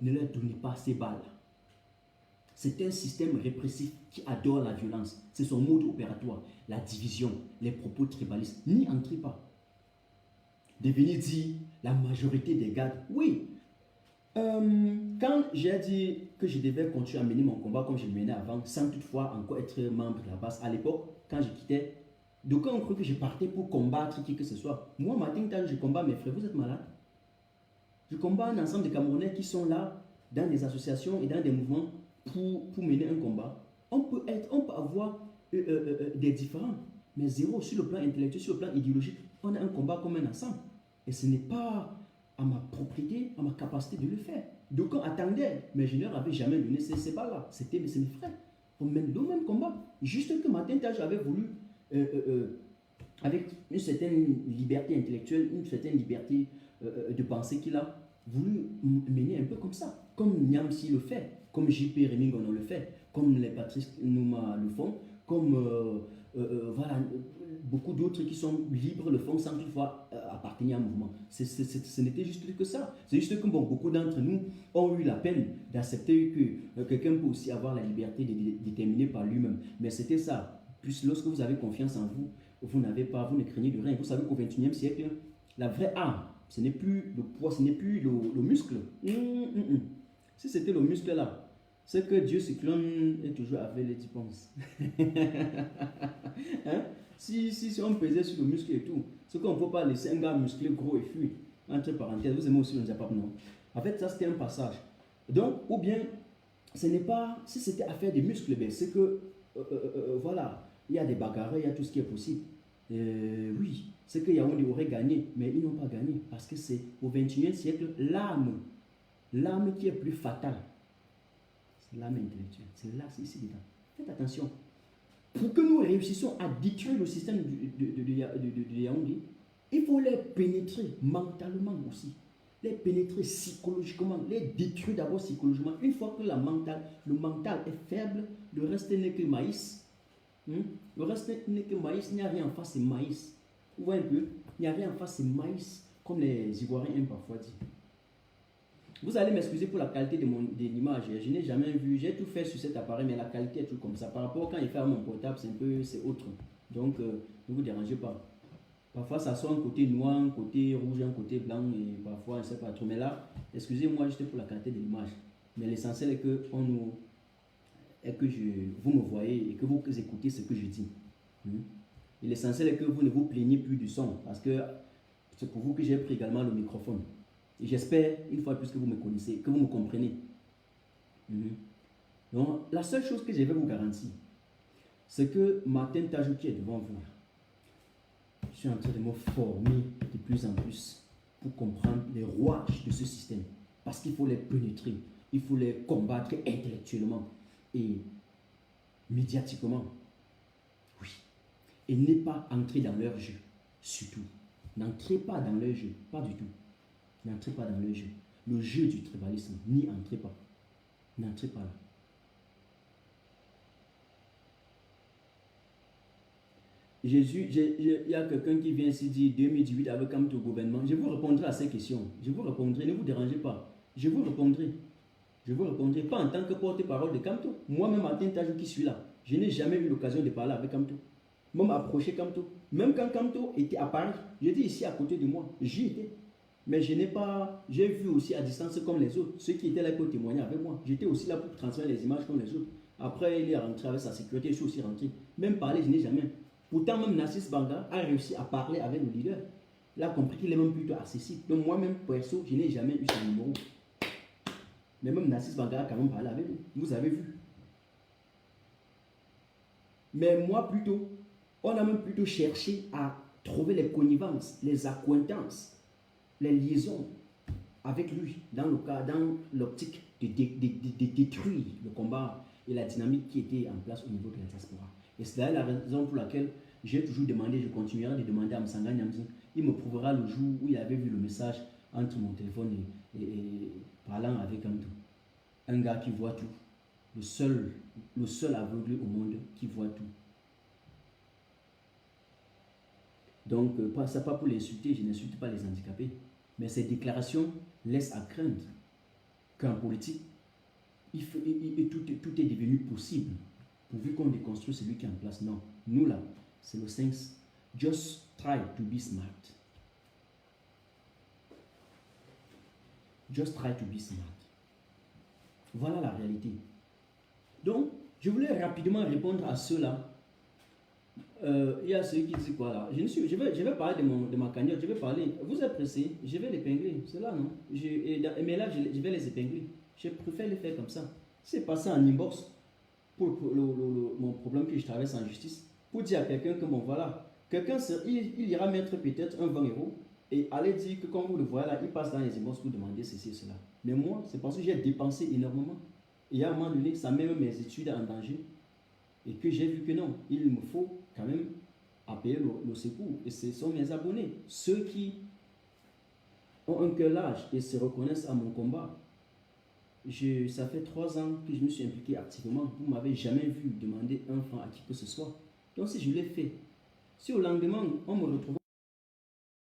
Ne leur donnez pas ces balles. C'est un système répressif qui adore la violence. C'est son mode opératoire. La division, les propos tribalistes. N'y entrez pas. De venir dire la majorité des gardes. Oui. Quand j'ai dit que je devais continuer à mener mon combat comme je le menais avant, sans toutefois encore être membre de la base, à l'époque, quand je quittais, Donc quand on croit que je partais pour combattre qui que ce soit, moi, Martin Tal, je combats mes frères, vous êtes malades. Je combats un ensemble de Camerounais qui sont là, dans des associations et dans des mouvements pour mener un combat. On peut avoir des différends, mais zéro sur le plan intellectuel, sur le plan idéologique. On a un combat comme un ensemble. Et ce n'est pas à ma propriété, à ma capacité de le faire. Donc on attendait, mais je ne leur avais jamais donné ces balles-là. C'est mes frères. On mène le même combat. Juste que Martin Taj avait voulu, avec une certaine liberté intellectuelle, une certaine liberté de pensée qu'il a voulu mener un peu comme ça. Comme Niamsi le fait, comme JP Remingon le fait, comme les Patrice Nouma le font, comme voilà, beaucoup d'autres qui sont libres le font sans toutefois appartenir à un mouvement. Ce n'était juste que ça. C'est juste que bon, beaucoup d'entre nous ont eu la peine d'accepter que quelqu'un peut aussi avoir la liberté de déterminer par lui-même. Mais c'était ça. Puis lorsque vous avez confiance en vous, vous ne craignez de rien. Vous savez qu'au XXIe siècle, la vraie arme, ce n'est plus le poids, ce n'est plus le muscle. Si c'était le muscle là, c'est que Dieu cyclone est toujours avec les dépenses. Hein? Si on pesait sur le muscle et tout, c'est qu'on ne peut pas laisser un gars musclé gros et fuir. Entre parenthèses, vous aimez aussi le Japon, non? En fait, ça c'était un passage. Donc, ou bien, ce n'est pas, si c'était affaire des muscles, ben, c'est que, voilà, il y a des bagarres, il y a tout ce qui est possible. Oui, c'est que Yaoundé aurait gagné, mais ils n'ont pas gagné parce que c'est au XXIe siècle l'arme qui est plus fatale. C'est l'arme intellectuelle. C'est là, c'est ici dedans. Faites attention. Pour que nous réussissions à détruire le système de Yaoundé, il faut les pénétrer mentalement aussi. Les pénétrer psychologiquement, les détruire d'abord psychologiquement. Une fois que le mental est faible, le reste n'est que maïs. Le reste n'est que maïs, il n'y a rien en face, c'est maïs. Vous voyez un peu? Il n'y a rien en face, c'est maïs, comme les Ivoiriens aiment parfois dire. Vous allez m'excuser pour la qualité de l'image. Je n'ai jamais vu, j'ai tout fait sur cet appareil, mais la qualité est tout comme ça. Par rapport à quand il fait à mon portable, c'est autre. Donc, ne vous dérangez pas. Parfois, ça sort un côté noir, un côté rouge, un côté blanc, et parfois, je ne sais pas trop. Mais là, excusez-moi juste pour la qualité de l'image. Mais l'essentiel est que vous me voyez et que vous écoutez ce que je dis. Et l'essentiel est que vous ne vous plaignez plus du son, parce que c'est pour vous que j'ai pris également le microphone. Et j'espère, une fois de plus, que vous me connaissez, que vous me comprenez. Donc, la seule chose que je vais vous garantir, c'est que Martin Tajou qui est devant vous, je suis en train de me former de plus en plus pour comprendre les rouages de ce système. Parce qu'il faut les pénétrer, il faut les combattre intellectuellement et médiatiquement. Oui. Et n'est pas entrer dans leur jeu, surtout. N'entrez pas dans leur jeu, pas du tout. N'entrez pas dans le jeu. Le jeu du tribalisme, n'y entrez pas. N'entrez pas là. Jésus, il y a quelqu'un qui vient ici dire 2018 avec un gouvernement. Je vous répondrai à ces questions. Je vous répondrai, ne vous dérangez pas. Je vous répondrai. Je vous répondrai pas en tant que porte-parole de Kamto. Moi-même, Martin Tajou qui suis là, je n'ai jamais eu l'occasion de parler avec Kamto. Même approcher Kamto. Même quand Kamto était à Paris, j'étais ici à côté de moi. J'y étais. Mais je n'ai pas, j'ai vu aussi à distance comme les autres, ceux qui étaient là pour témoigner avec moi. J'étais aussi là pour transmettre les images comme les autres. Après, il est rentré avec sa sécurité, je suis aussi rentré. Même parler, je n'ai jamais. Pourtant, même Nassis Banga a réussi à parler avec le leader. Il a compris qu'il est même plutôt accessible. Donc moi-même, perso, je n'ai jamais eu son numéro. Mais même Nassis Banga a quand même parlé avec lui. Vous avez vu. Mais moi, plutôt, on a même plutôt cherché à trouver les connivences, les accointances, les liaisons avec lui dans l'optique de détruire le combat et la dynamique qui était en place au niveau de la diaspora. Et c'est là la raison pour laquelle j'ai toujours demandé, je continuerai de demander à Msanga Nyamzi, il me prouvera le jour où il avait vu le message entre mon téléphone et parlant avec un gars qui voit tout, le seul aveugle au monde qui voit tout. Donc, ça pas pour les insulter, je n'insulte pas les handicapés. Mais ces déclarations laissent à craindre qu'en politique, tout est devenu possible. Pourvu qu'on déconstruit celui qui est en place. Non, nous là, c'est le sens. Just try to be smart. Just try to be smart. Voilà la réalité. Donc, je voulais rapidement répondre à ceux-là Il y a ceux qui disent quoi là? Je vais parler de ma cagnotte, je vais parler. Vous êtes pressé, je vais l'épingler. C'est là, non? Mais là, je vais les épingler. Je préfère les faire comme ça. C'est passé en inbox pour mon problème que je traverse en justice. Pour dire à quelqu'un que bon, voilà, quelqu'un il ira mettre peut-être un 20 euros et aller dire que comme vous le voyez là, il passe dans les inbox pour demander ceci et cela. Mais moi, c'est parce que j'ai dépensé énormément. Et à un moment donné, ça met même mes études en danger. Et que j'ai vu que non, il me faut quand même appeler le secours. Et ce sont mes abonnés, ceux qui ont un cœur large et se reconnaissent à mon combat. Ça fait 3 ans que je me suis impliqué activement. Vous ne m'avez jamais vu demander un franc à qui que ce soit. Donc si je l'ai fait, si au lendemain, on me retrouve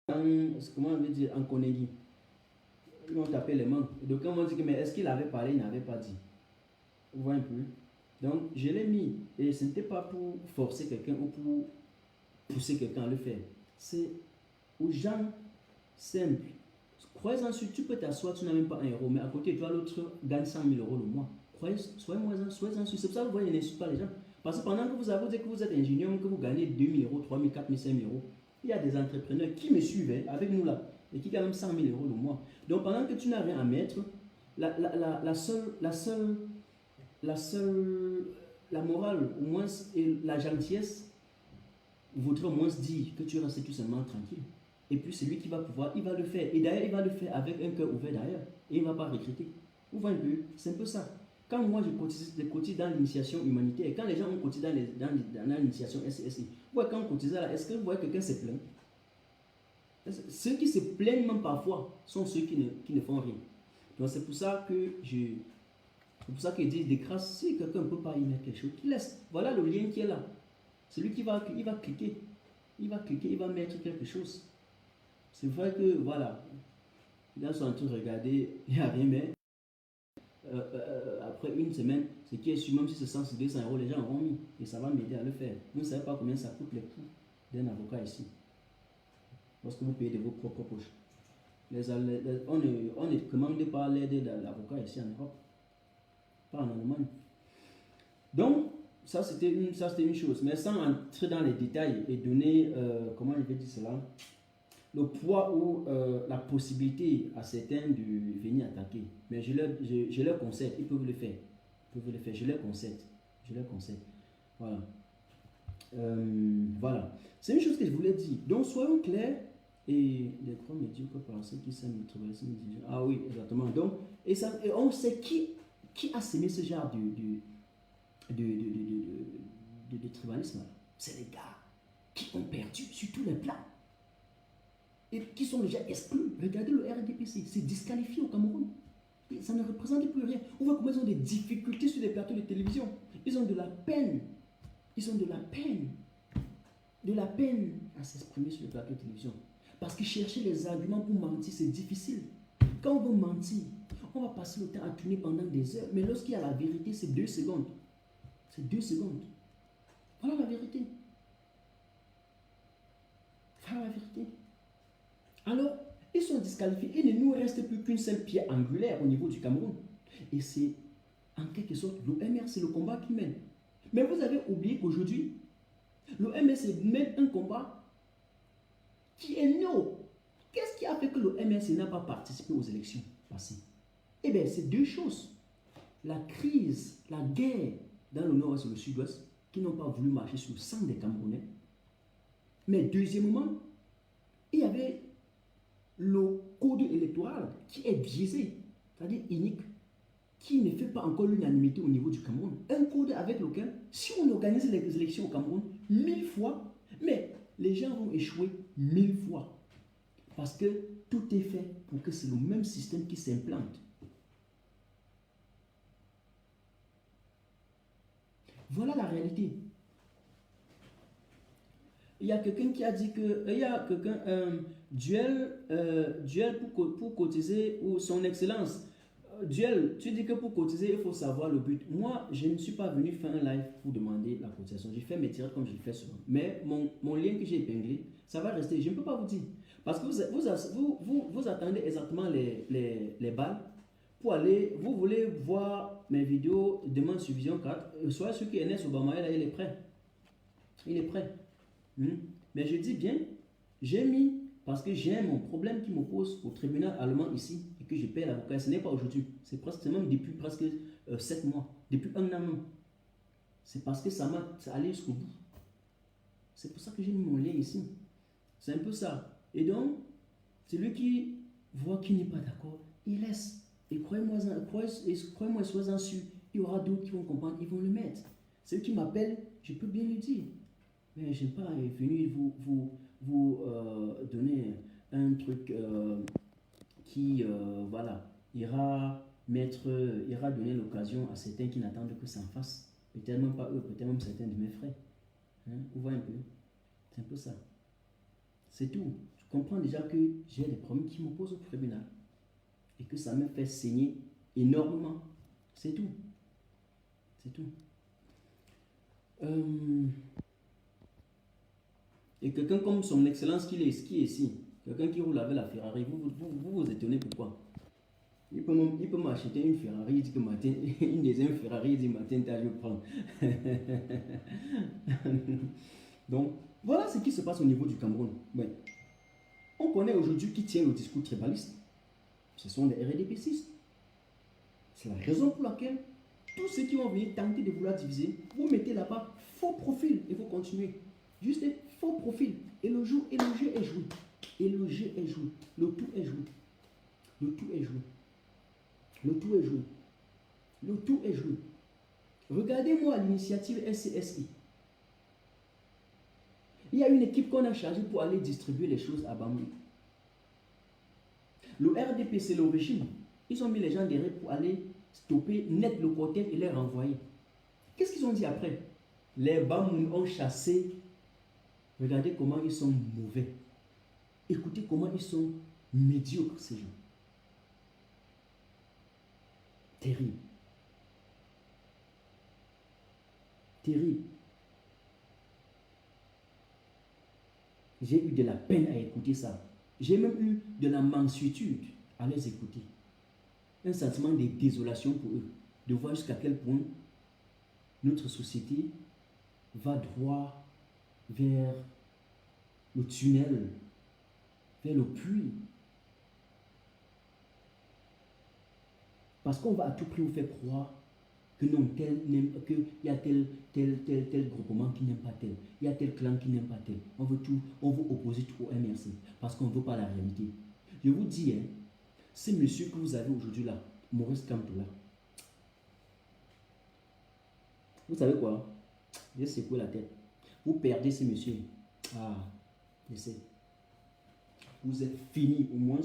comment on veut dire, en Konegi, ils vont taper les mains. Donc on m'a dit que mais est-ce qu'il avait parlé, il n'avait pas dit. Vous voyez un peu. Donc, je l'ai mis. Et ce n'était pas pour forcer quelqu'un ou pour pousser quelqu'un à le faire. C'est aux gens simples. Croyez-en sur, tu peux t'asseoir, tu n'as même pas 1 euro, mais à côté, tu as l'autre gagne 100 000 euros le mois. Soyez-en sûr. C'est pour ça que vous voyez, n'insulte pas les gens. Parce que pendant que vous avez dit que vous êtes ingénieur, que vous gagnez 2 000 euros, 3 000, 4 000, 5 000 euros, il y a des entrepreneurs qui me suivent avec nous là et qui gagnent même 100 000 euros le mois. Donc, pendant que tu n'as rien à mettre, la morale, au moins, et la gentillesse voudrait au moins dire que tu restes tout simplement tranquille. Et puis celui qui va pouvoir, il va le faire. Et d'ailleurs, il va le faire avec un cœur ouvert d'ailleurs. Et il ne va pas regretter. Vous voyez un peu, c'est un peu ça. Quand moi je cotise dans l'initiation humanitaire, et quand les gens ont cotisé dans l'initiation SSI, vous voyez quand on cotise là, est-ce que vous voyez quelqu'un se plaint? Ceux qui se plaignent même parfois sont ceux qui ne font rien. Donc c'est pour ça que c'est pour ça qu'ils disent des grâces, si quelqu'un ne peut pas y mettre quelque chose, qu'il laisse. Voilà le lien qui est là. C'est lui qui va cliquer. Il va cliquer, il va mettre quelque chose. C'est vrai que, voilà, ils sont en train de regarder, il n'y a rien, mais après une semaine, ce qui est sûr, même si c'est 100 ou 200 euros, les gens auront mis. Et ça va m'aider à le faire. Vous ne savez pas combien ça coûte les coûts d'un avocat ici. Lorsque vous payez de vos propres poches. On ne commande pas l'aide de l'avocat ici en Europe. Pas en Allemagne. Donc, ça c'était une chose. Mais sans entrer dans les détails et donner, comment je vais dire cela, le poids ou la possibilité à certains de venir attaquer. Mais je leur conseille, ils peuvent le faire. Je leur conseille. Voilà. Voilà. C'est une chose que je voulais dire. Donc, soyons clairs. Et les grands médiocres pensent qui s'aiment le travail. Ah oui, exactement. Donc, et on sait qui a semé ce genre de tribalisme. C'est les gars qui ont perdu sur tous les plans et qui sont déjà exclus. Regardez le RDPC, c'est disqualifié au Cameroun. Et ça ne représente plus rien. On voit comment ils ont des difficultés sur les plateaux de télévision. Ils ont de la peine. De la peine à s'exprimer sur les plateaux de télévision. Parce que chercher les arguments pour mentir, c'est difficile. Quand on veut mentir, on va passer le temps à tourner pendant des heures. Mais lorsqu'il y a la vérité, c'est 2 secondes. C'est 2 secondes. Voilà la vérité. Voilà la vérité. Alors, ils sont disqualifiés. Il ne nous reste plus qu'une seule pierre angulaire au niveau du Cameroun. Et c'est en quelque sorte l'OMR, c'est le combat qui mène. Mais vous avez oublié qu'aujourd'hui, l'OMR mène un combat qui est non. Qu'est-ce qui a fait que le MRC n'a pas participé aux élections passées? Eh bien, c'est 2 choses. La crise, la guerre dans le nord-ouest et le sud-ouest, qui n'ont pas voulu marcher sur le sang des Camerounais. Mais deuxièmement, il y avait le code électoral qui est biaisé, c'est-à-dire unique, qui ne fait pas encore l'unanimité au niveau du Cameroun. Un code avec lequel, si on organise les élections au Cameroun 1000 fois, mais les gens vont échouer 1000 fois. Parce que tout est fait pour que c'est le même système qui s'implante. Voilà la réalité. Il y a quelqu'un qui a dit que, il y a quelqu'un, duel pour cotiser, ou son excellence. Duel, tu dis que pour cotiser, il faut savoir le but. Moi, je ne suis pas venu faire un live pour demander la cotisation. J'ai fait mes tirages comme je le fais souvent. Mais mon lien que j'ai épinglé, ça va rester. Je ne peux pas vous dire. Parce que vous attendez exactement les balles pour aller. Vous voulez voir mes vidéos demain sur Vision 4. Soyez sûr qu'Ernest Obama, il est prêt. Il est prêt. Mais je dis bien, j'ai mis, parce que j'ai mon problème qui m'oppose au tribunal allemand ici, et que je paie l'avocat. Ce n'est pas aujourd'hui, c'est même depuis presque 7 mois, depuis un an même. C'est parce que ça allé jusqu'au bout. C'est pour ça que j'ai mis mon lien ici. C'est un peu ça. Et donc, celui qui voit qu'il n'est pas d'accord, il laisse. Et croyez-moi, soyez-en sûr, il y aura d'autres qui vont comprendre, ils vont le mettre. Celui qui m'appelle, je peux bien le dire. Mais je n'ai pas venu vous donner un truc qui, voilà, ira donner l'occasion à certains qui n'attendent que ça en fasse. Peut-être même pas eux, peut-être même certains de mes frères. Vous voyez un peu? C'est un peu ça. C'est tout. Je comprends déjà que j'ai des problèmes qui m'opposent au tribunal. Et que ça me fait saigner énormément. C'est tout. C'est tout. Et quelqu'un comme son excellence qui est ici, quelqu'un qui roule avec la Ferrari, vous étonnez pourquoi? Il peut m'acheter une Ferrari, il dit que matin, une deuxième Ferrari, il dit matin, je vais prendre. Donc, voilà ce qui se passe au niveau du Cameroun. Ouais. On connaît aujourd'hui qui tient le discours tribaliste. Ce sont les RDPCistes. C'est la raison pour laquelle tous ceux qui vont venir tenter de vouloir diviser, vous mettez là-bas faux profil et vous continuez. Juste des faux profils. Et le jeu est joué. Et le jeu est joué. Le tout est joué. Le tout est joué. Le tout est joué. Le tout est joué. Regardez-moi l'initiative SCSI. Il y a une équipe qu'on a chargée pour aller distribuer les choses à Bamou. Le RDP, c'est le régime. Ils ont mis les gens derrière pour aller stopper net le cortège et les renvoyer. Qu'est-ce qu'ils ont dit après? Les Bamou ont chassé. Regardez comment ils sont mauvais. Écoutez comment ils sont médiocres, ces gens. Terrible. Terrible. J'ai eu de la peine à écouter ça. J'ai même eu de la mansuétude à les écouter. Un sentiment de désolation pour eux. De voir jusqu'à quel point notre société va droit vers le tunnel, vers le puits. Parce qu'on va à tout prix vous faire croire que non, qu'il y a tel groupement qui n'aime pas tel, il y a tel clan qui n'aime pas tel. On veut opposer tout au MRC parce qu'on ne veut pas la réalité. Je vous dis, hein, ce monsieur que vous avez aujourd'hui là, Maurice Kamto là, vous savez quoi? J'ai secoué la tête. Vous perdez ce monsieur. Ah, je sais. Vous êtes fini au moins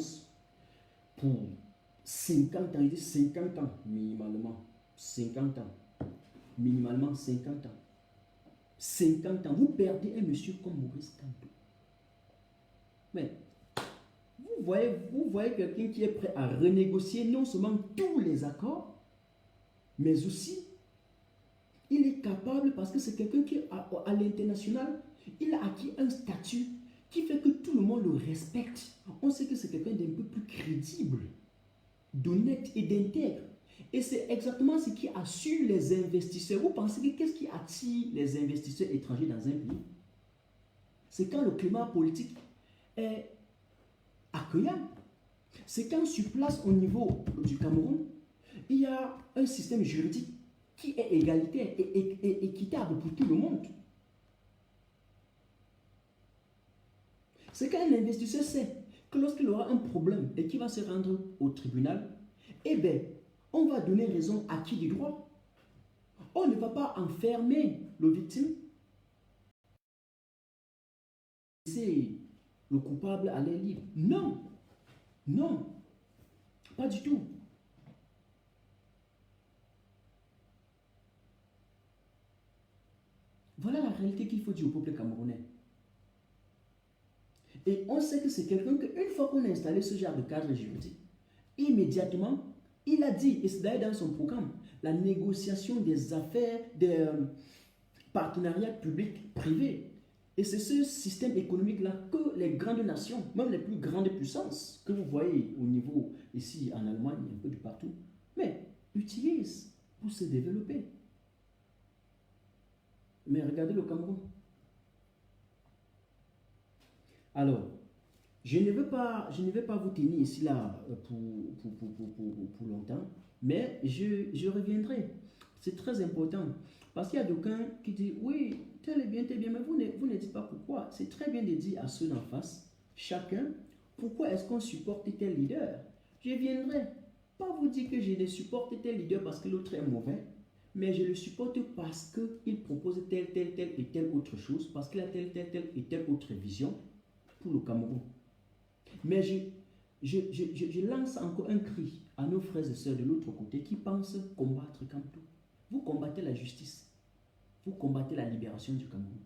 pour 50 ans. Il dit 50 ans minimalement. 50 ans. Minimalement 50 ans. 50 ans. Vous perdez un monsieur comme Maurice Kamto. Mais vous voyez quelqu'un qui est prêt à renégocier non seulement tous les accords, mais aussi il est capable, parce que c'est quelqu'un qui à l'international, il a acquis un statut qui fait que tout le monde le respecte. On sait que c'est quelqu'un d'un peu plus crédible, d'honnête et d'intègre. Et c'est exactement ce qui assure les investisseurs. Vous pensez que qu'est-ce qui attire les investisseurs étrangers dans un pays? C'est quand le climat politique est accueillant. C'est quand sur place au niveau du Cameroun, il y a un système juridique qui est égalitaire et équitable pour tout le monde. C'est quand un investisseur sait que lorsqu'il aura un problème et qu'il va se rendre au tribunal, eh bien, on va donner raison à qui du droit. On ne va pas enfermer le victime. C'est le coupable à l'air libre. Non, non, pas du tout. Voilà la réalité qu'il faut dire au peuple camerounais. Et on sait que c'est quelqu'un qu'une fois qu'on a installé ce genre de cadre juridique, immédiatement, il a dit, et c'est d'ailleurs dans son programme, la négociation des affaires, des partenariats publics-privés. Et c'est ce système économique-là que les grandes nations, même les plus grandes puissances, que vous voyez au niveau ici en Allemagne, un peu de partout, mais utilisent pour se développer. Mais regardez le Cameroun. Alors, je ne vais pas vous tenir ici là pour longtemps, mais je reviendrai. C'est très important. Parce qu'il y a d'aucuns qui disent, oui, tel est bien, mais vous ne dites pas pourquoi. C'est très bien de dire à ceux d'en face, chacun, pourquoi est-ce qu'on supporte tel leader? Je viendrai pas vous dire que je ne supporte tel leader parce que l'autre est mauvais, mais je le supporte parce qu'il propose telle et telle autre chose, parce qu'il a telle et telle autre vision pour le Cameroun. Mais je lance encore un cri à nos frères et sœurs de l'autre côté qui pensent combattre Kamto. Vous combattez la justice. Vous combattez la libération du Cameroun.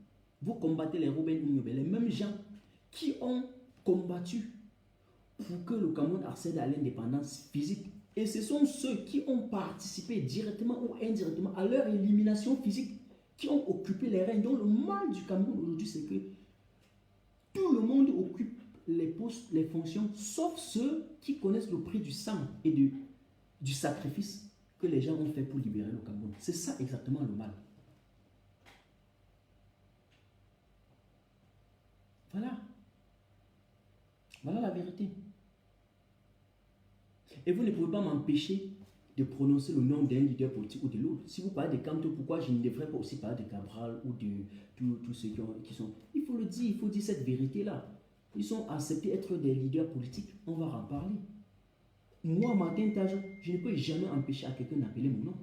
Vous combattez les Robin Ignobe, les mêmes gens qui ont combattu pour que le Cameroun accède à l'indépendance physique. Et ce sont ceux qui ont participé directement ou indirectement à leur élimination physique, qui ont occupé les règnes. Donc le mal du Cameroun aujourd'hui, c'est que tout le monde occupe les postes, les fonctions, sauf ceux qui connaissent le prix du sang et du sacrifice que les gens ont fait pour libérer le Cameroun. C'est ça exactement le mal. Voilà. Voilà la vérité. Et vous ne pouvez pas m'empêcher de prononcer le nom d'un leader politique ou de l'autre. Si vous parlez de Kamto, pourquoi je ne devrais pas aussi parler de Cabral ou de tous ceux qui sont... Il faut le dire, il faut dire cette vérité-là. Ils sont acceptés être des leaders politiques. On va en parler. Moi, Martin Tajo, je ne peux jamais empêcher à quelqu'un d'appeler mon nom.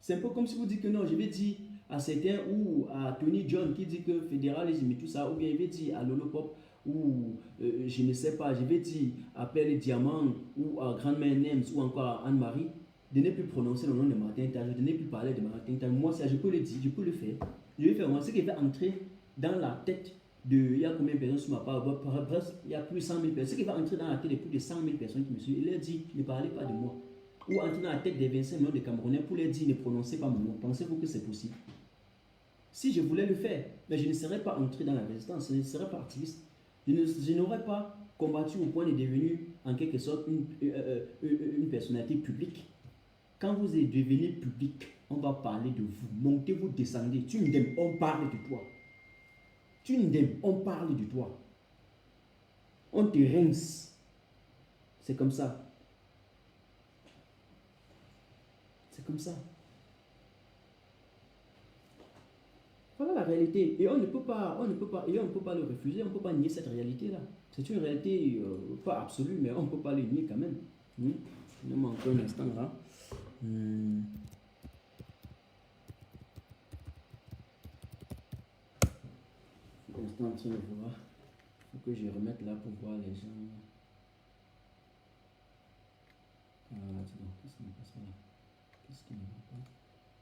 C'est un peu comme si vous dites que non, je vais dire à certains ou à Tony John qui dit que fédéralisme et tout ça, ou bien je vais dire à Lolo Pop, ou je ne sais pas, je vais dire à Pelle Diamant, ou à Grandmère Nems, ou encore à Anne-Marie, de ne plus prononcer le nom de Martin Tajo, de ne plus parler de Martin Tajo. Moi, ça, je peux le dire, je peux le faire. Je vais faire moi, ce qui va entrer dans la tête de, il y a combien de personnes sur ma part, presque, il y a plus de 100 000 personnes, ce qui va entrer dans la tête de plus de 100 000 personnes qui me suivent, il leur dit, ne parlez pas de moi. Ou entrer dans la tête des 25 millions de Camerounais pour leur dire, ne prononcez pas mon nom. Pensez-vous que c'est possible? Si je voulais le faire, mais je ne serais pas entré dans la résistance, je ne serais pas activiste. Je n'aurais pas combattu au point de devenir en quelque sorte une personnalité publique. Quand vous êtes devenu public, on va parler de vous. Montez, vous descendez. Tu n'aimes, on parle de toi. Tu n'aimes, on parle de toi. On te rince. C'est comme ça. C'est comme ça. Voilà la réalité. Et on ne peut pas le refuser, on ne peut pas nier cette réalité-là. C'est une réalité pas absolue, mais on ne peut pas le nier quand même. Donne-moi encore un instant là. Un instant en train de voir. Il faut que je remette là pour voir les gens. Qu'est-ce qui ne passe pas là? Qu'est-ce qui ne va pas?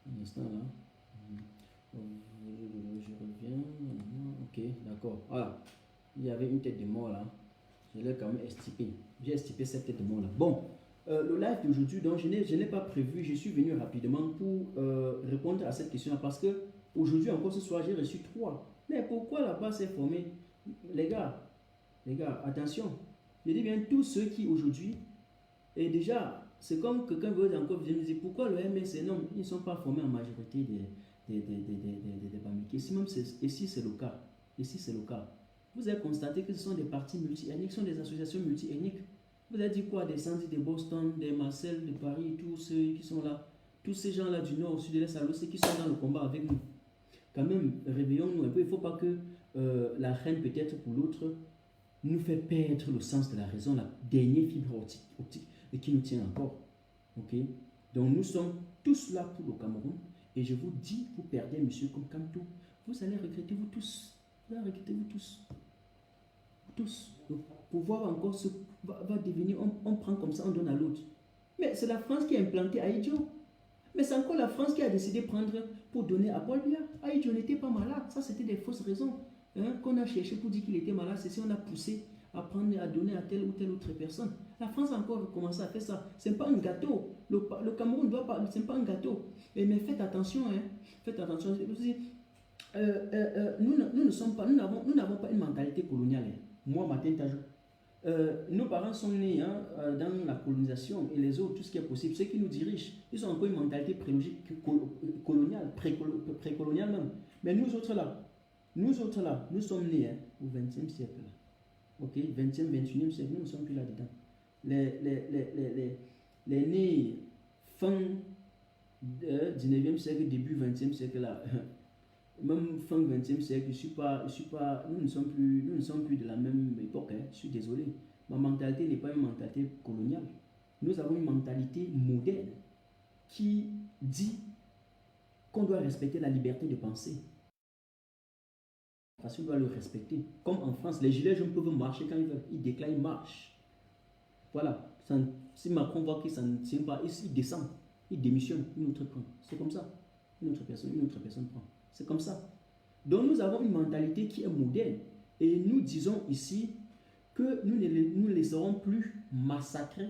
Un instant là. Je reviens. Ok, d'accord. Voilà. Il y avait une tête de mort là. Je l'ai quand même estipé. J'ai estipé cette tête de mort là. Bon, le live d'aujourd'hui, donc je n'ai pas prévu. Je suis venu rapidement pour répondre à cette question là parce que aujourd'hui encore ce soir j'ai reçu 3. Mais pourquoi la base s'est formée? Les gars, attention. Je dis bien tous ceux qui aujourd'hui, et déjà, c'est comme quelqu'un veut encore me dire pourquoi le MSC, non, ils ne sont pas formés en majorité des Bamileke. Ici c'est le cas. Ici c'est le cas. Vous avez constaté que ce sont des partis multi-ethniques, ce sont des associations multi-ethniques. Vous avez dit quoi? Des Sandy de Boston, des Marcel de Paris, tous ceux qui sont là, tous ces gens-là du nord, au sud de l'est, à l'ouest, qui sont dans le combat avec nous. Quand même, réveillons-nous un peu. Il ne faut pas que la reine, peut-être pour l'autre, nous fait perdre le sens de la raison, la dernière fibre optique et qui nous tient encore. Ok? Donc nous sommes tous là pour le Cameroun. Et je vous dis, vous perdez monsieur comme Kamto, vous allez regretter vous tous. Vous allez regretter vous tous. Tous. Le pouvoir encore va devenir, on prend comme ça, on donne à l'autre. Mais c'est la France qui a implanté Aïdjo. Mais c'est encore la France qui a décidé de prendre pour donner à Paul Biya. Aïdjo n'était pas malade. Ça, c'était des fausses raisons. Qu'on a cherché pour dire qu'il était malade. C'est si on a poussé à prendre, à donner à telle ou telle autre personne. La France a encore commencé à faire ça. Ce n'est pas un gâteau. Le Cameroun ne doit pas, ce n'est pas un gâteau. Mais faites attention. Faites attention. Nous n'avons pas une mentalité coloniale. Moi, Martin Tajo. Nos parents sont nés dans la colonisation et les autres, tout ce qui est possible. Ceux qui nous dirigent, ils ont encore une mentalité prélogique coloniale, précoloniale même. Mais nous autres là, nous sommes nés au XXe siècle. Ok, 20e, 21e siècle, nous ne sommes plus là-dedans. Les nés fin 19e siècle, début 20e siècle, là, même fin 20e siècle, nous ne sommes plus de la même époque. Hein, je suis désolé. Ma mentalité n'est pas une mentalité coloniale. Nous avons une mentalité moderne qui dit qu'on doit respecter la liberté de penser. Parce qu'on doit le respecter. Comme en France, les gilets jaunes peuvent marcher quand ils veulent. Ils déclarent, ils marchent. Voilà. Si Macron voit que ça ne tient pas, il descend. Il démissionne. Une autre prend. C'est comme ça. Une autre personne prend. C'est comme ça. Donc nous avons une mentalité qui est moderne. Et nous disons ici que nous ne laisserons plus massacrer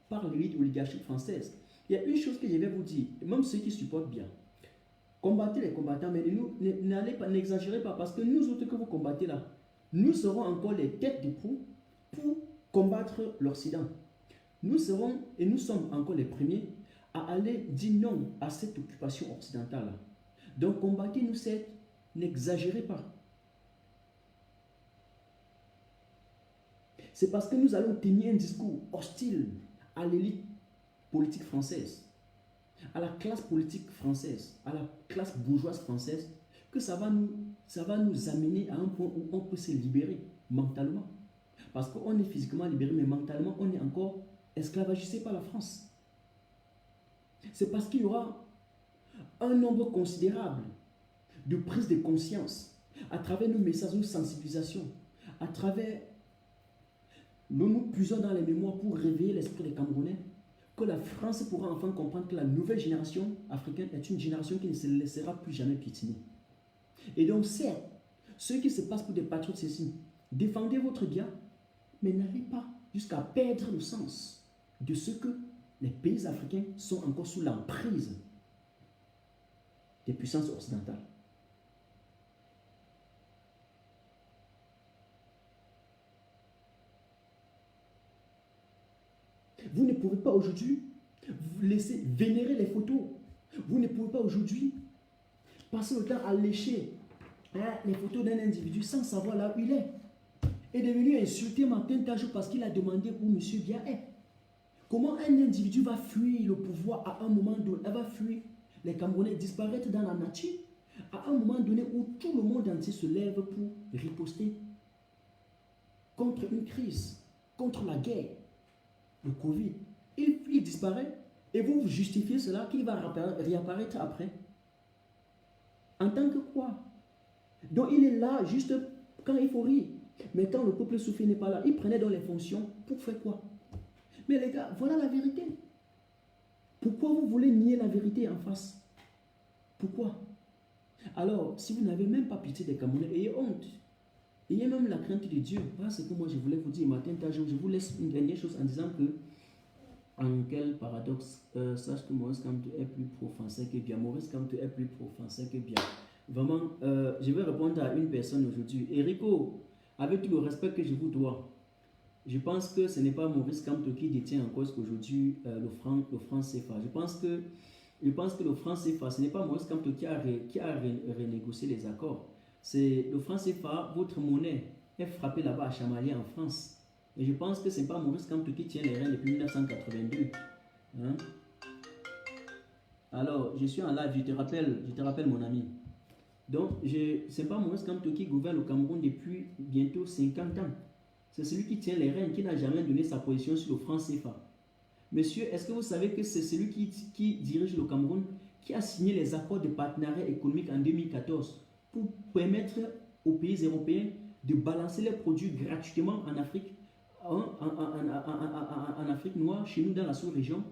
par l'élite oligarchique française. Il y a une chose que je vais vous dire, même ceux qui supportent bien. Combattez les combattants, mais n'allez pas, n'exagérez pas, parce que nous autres que vous combattez là, nous serons encore les têtes de proue pour combattre l'Occident. Nous serons et nous sommes encore les premiers à aller dire non à cette occupation occidentale là. Donc combattez-nous cette, n'exagérez pas. C'est parce que nous allons tenir un discours hostile à l'élite politique française, à la classe politique française, à la classe bourgeoise française, que ça va nous amener à un point où on peut se libérer mentalement. Parce qu'on est physiquement libéré, mais mentalement, on est encore esclavagisé par la France. C'est parce qu'il y aura un nombre considérable de prises de conscience à travers nos messages de sensibilisation, à travers nous puisons dans les mémoires pour réveiller l'esprit des Camerounais, que la France pourra enfin comprendre que la nouvelle génération africaine est une génération qui ne se laissera plus jamais piétiner. Et donc, certes, ceux qui se passent pour des patriotes, c'est ici, défendez votre bien, mais n'allez pas jusqu'à perdre le sens de ce que les pays africains sont encore sous l'emprise des puissances occidentales. Vous ne pouvez pas aujourd'hui vous laisser vénérer les photos. Vous ne pouvez pas aujourd'hui passer le temps à lécher les photos d'un individu sans savoir là où il est. Et de venir insulter Martin Tajou parce qu'il a demandé où M. Biya est. Comment un individu va fuir le pouvoir à un moment donné, elle va fuir les Camerounais, disparaître dans la nature, à un moment donné où tout le monde entier se lève pour riposter contre une crise, contre la guerre, le Covid. Il disparaît et vous justifiez cela qu'il va réapparaître après. En tant que quoi? Donc il est là juste quand il faut rire. Mais quand le peuple souffre, il n'est pas là. Il prenait dans les fonctions pour faire quoi? Mais les gars, voilà la vérité. Pourquoi vous voulez nier la vérité en face? Pourquoi? Alors, si vous n'avez même pas pitié des Camerounais, ayez honte. Ayez même la crainte de Dieu. Voilà ce que moi je voulais vous dire. Martin Tajou, je vous laisse une dernière chose en disant que, en quel paradoxe, sache que Maurice Kamto est plus pro-français que bien. Maurice Kamto est plus pro-français que bien. Vraiment, je vais répondre à une personne aujourd'hui. Erico, avec tout le respect que je vous dois, je pense que ce n'est pas Maurice Kamto qui détient en cause aujourd'hui le franc CFA. Je pense que le franc CFA, ce n'est pas Maurice Kamto qui a renégocié les accords. C'est le franc CFA, votre monnaie est frappée là-bas à Chamalières en France. Et je pense que ce n'est pas Maurice Kamto qui tient les rênes depuis 1982. Hein? Alors, je suis en live, je te rappelle mon ami. Donc, ce n'est pas Maurice Kamto qui gouverne le Cameroun depuis bientôt 50 ans. C'est celui qui tient les rênes, qui n'a jamais donné sa position sur le franc CFA. Monsieur, est-ce que vous savez que c'est celui qui dirige le Cameroun qui a signé les accords de partenariat économique en 2014 pour permettre aux pays européens de balancer les produits gratuitement en Afrique, en Afrique noire, chez nous dans la sous-région,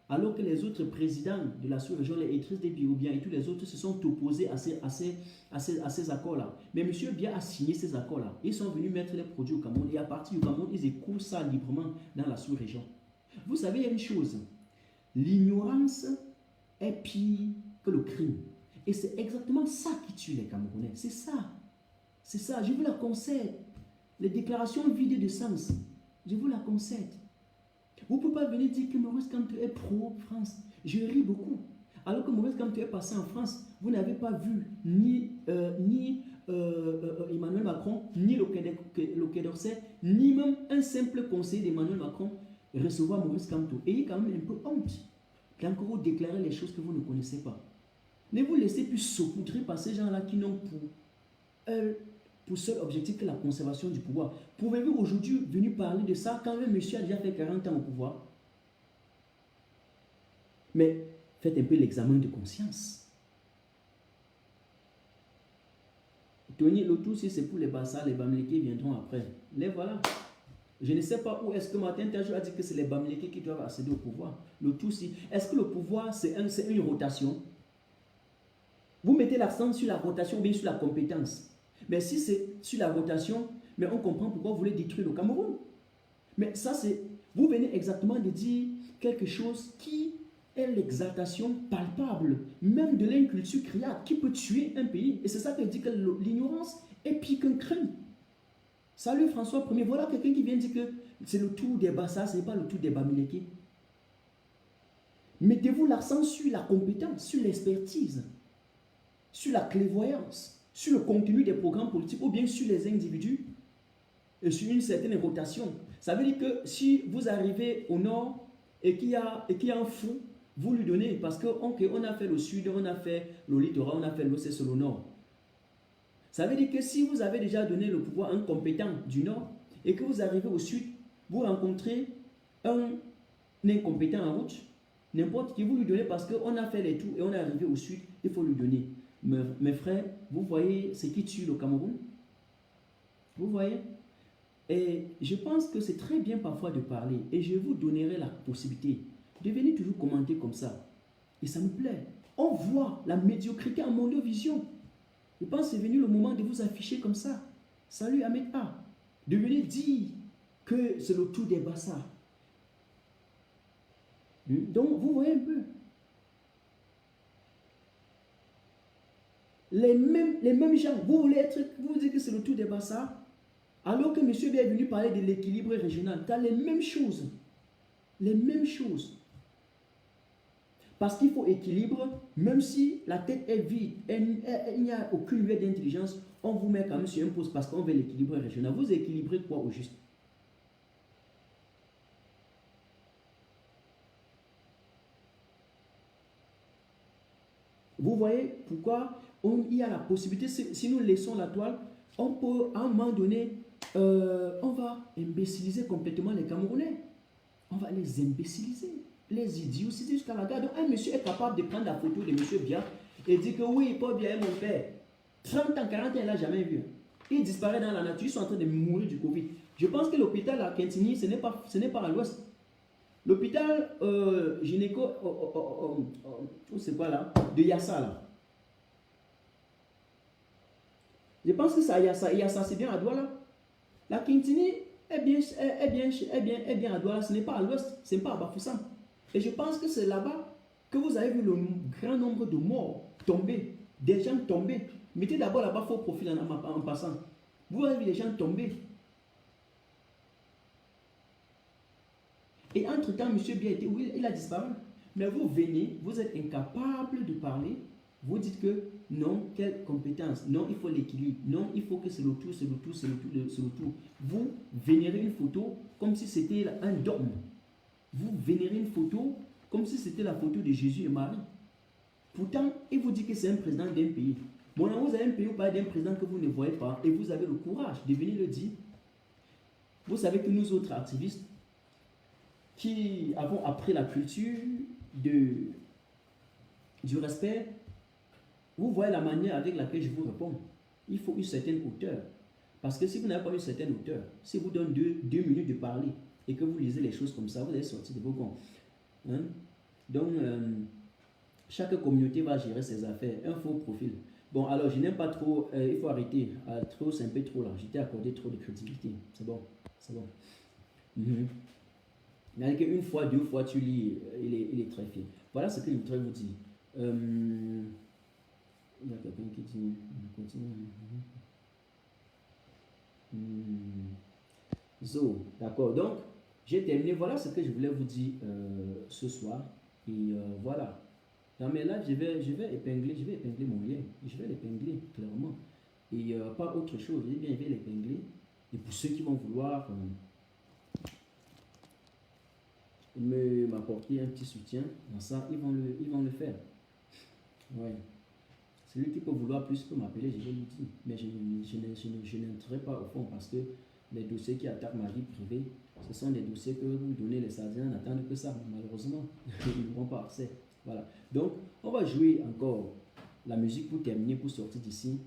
alors que les autres présidents de la sous-région, les Idriss Déby ou bien et tous les autres se sont opposés à ces accords-là. Mais M. Biya a signé ces accords-là. Ils sont venus mettre les produits au Cameroun et à partir du Cameroun, ils écoulent ça librement dans la sous-région. Vous savez, il y a une chose, l'ignorance est pire que le crime. Et c'est exactement ça qui tue les Camerounais. C'est ça. C'est ça. Je vous la concède. Les déclarations vides de sens, je vous la concède. Vous ne pouvez pas venir dire que Maurice Kamto est pro-France. Je ris beaucoup. Alors que Maurice Kamto est passé en France, vous n'avez pas vu Emmanuel Macron, ni le Quai d'Orsay, ni même un simple conseiller d'Emmanuel Macron recevoir Maurice Kamto. Ayez quand même un peu honte quand vous déclarez les choses que vous ne connaissez pas. Ne vous laissez plus saupoudrer par ces gens-là qui n'ont pour seul objectif que la conservation du pouvoir. Pouvez-vous aujourd'hui venir parler de ça quand même monsieur a déjà fait 40 ans au pouvoir? Mais faites un peu l'examen de conscience. Tony, le tout, si c'est pour les Bassa, les Bamileke viendront après. Les voilà. Je ne sais pas où est-ce que Martin Tajou a dit que c'est les Bamileke qui doivent accéder au pouvoir. Le tout, si. Est-ce que le pouvoir, c'est une rotation? Vous mettez l'accent sur la rotation ou bien sur la compétence. Mais si c'est sur la rotation, mais on comprend pourquoi vous voulez détruire le Cameroun. Mais ça, c'est... Vous venez exactement de dire quelque chose qui est l'exaltation palpable, même de l'inculture criarde, qui peut tuer un pays. Et c'est ça que dit que l'ignorance est pire qu'un crime. Salut François Ier. Voilà quelqu'un qui vient dire que c'est le tour des Bassa, ce n'est pas le tour des Bamileke. Mettez-vous l'accent sur la compétence, sur l'expertise, sur la clairvoyance, sur le contenu des programmes politiques ou bien sur les individus et sur une certaine rotation. Ça veut dire que si vous arrivez au nord et qu'il y a un fou, vous lui donnez parce qu'on a fait le sud, on a fait le littoral, on a fait l'ouest, c'est le nord. Ça veut dire que si vous avez déjà donné le pouvoir à un compétent du nord et que vous arrivez au sud, vous rencontrez un incompétent en route, n'importe qui, vous lui donnez parce qu'on a fait les tours et on est arrivé au sud, il faut lui donner. Mes frères, vous voyez ce qui tue le Cameroun? Vous voyez? Et je pense que c'est très bien parfois de parler et je vous donnerai la possibilité de venir toujours commenter comme ça. Et ça me plaît. On voit la médiocrité en monovision. Je pense que c'est venu le moment de vous afficher comme ça. Salut Ahmed A. De venir dire que c'est le tour des Bassa. Donc, vous voyez un peu. Les mêmes gens, vous dites que c'est le tour des Bassa, alors que monsieur est venu parler de l'équilibre régional. Tu as les mêmes choses. Les mêmes choses. Parce qu'il faut équilibre, même si la tête est vide, il n'y a aucune lueur d'intelligence, on vous met quand même sur un poste parce qu'on veut l'équilibre régional. Vous équilibrez quoi au juste? Vous voyez pourquoi il y a la possibilité, si nous laissons la toile, on peut à un moment donné, on va imbéciliser complètement les Camerounais. On va les imbéciliser, les idiotiser jusqu'à la gare. Donc un monsieur est capable de prendre la photo de monsieur Biya et dire que oui, Paul Biya est mon père. 30 ans, 40 ans, il n'a jamais vu. Il disparaît dans la nature, ils sont en train de mourir du Covid. Je pense que l'hôpital à Kentini, ce n'est pas à l'ouest. L'hôpital gynéco, c'est quoi là? De Yassa là. Je pense que c'est à Yassa. Yassa, c'est bien à Douala. La Kentini est bien à Douala. Ce n'est pas à l'ouest, ce n'est pas à Bafoussam. Et je pense que c'est là-bas que vous avez vu le grand nombre de morts tombés, des gens tombés. Mettez d'abord là-bas faux profil en passant. Vous avez vu les gens tomber. Et entre-temps, M. Biya il a disparu. Mais vous venez, vous êtes incapable de parler. Vous dites que non, quelle compétence? Non, il faut l'équilibre. Non, il faut que c'est le tout, c'est le tout, c'est le tout, c'est le tout. Vous vénérez une photo comme si c'était un dogme. Vous vénérez une photo comme si c'était la photo de Jésus et Marie. Pourtant, il vous dit que c'est un président d'un pays. Bon, vous avez un pays ou pas d'un président que vous ne voyez pas et vous avez le courage de venir le dire. Vous savez que nous autres activistes qui avons appris la culture du respect, vous voyez la manière avec laquelle je vous réponds. Il faut une certaine hauteur. Parce que si vous n'avez pas une certaine hauteur, si vous donne deux minutes de parler et que vous lisez les choses comme ça, vous allez sortir de vos gonds. Hein? Donc, chaque communauté va gérer ses affaires. Un faux profil. Bon, alors, je n'aime pas trop, il faut arrêter. Trop, c'est un peu trop là. J'étais accordé trop de crédibilité. C'est bon. C'est bon. Mais une fois, deux fois, tu lis, il est très fier. Voilà ce que le livre vous dit. Il y a quelqu'un qui dit, Zo, d'accord. Donc, j'ai terminé. Voilà ce que je voulais vous dire ce soir. Et voilà. Dans mes lives, je vais épingler mon lien. Je vais l'épingler, clairement. Et pas autre chose. Je vais l'épingler. Et pour ceux qui vont vouloir m'apporter un petit soutien dans ça, ils vont le faire. Ouais. Celui qui peut vouloir plus peut m'appeler, je vais lui dire. Mais je n'entrerai pas au fond parce que les dossiers qui attaquent ma vie privée, ce sont des dossiers que vous donnez les Sardiens n'attendent que ça. Malheureusement, ils n'auront pas accès. Voilà. Donc, on va jouer encore la musique pour terminer, pour sortir d'ici.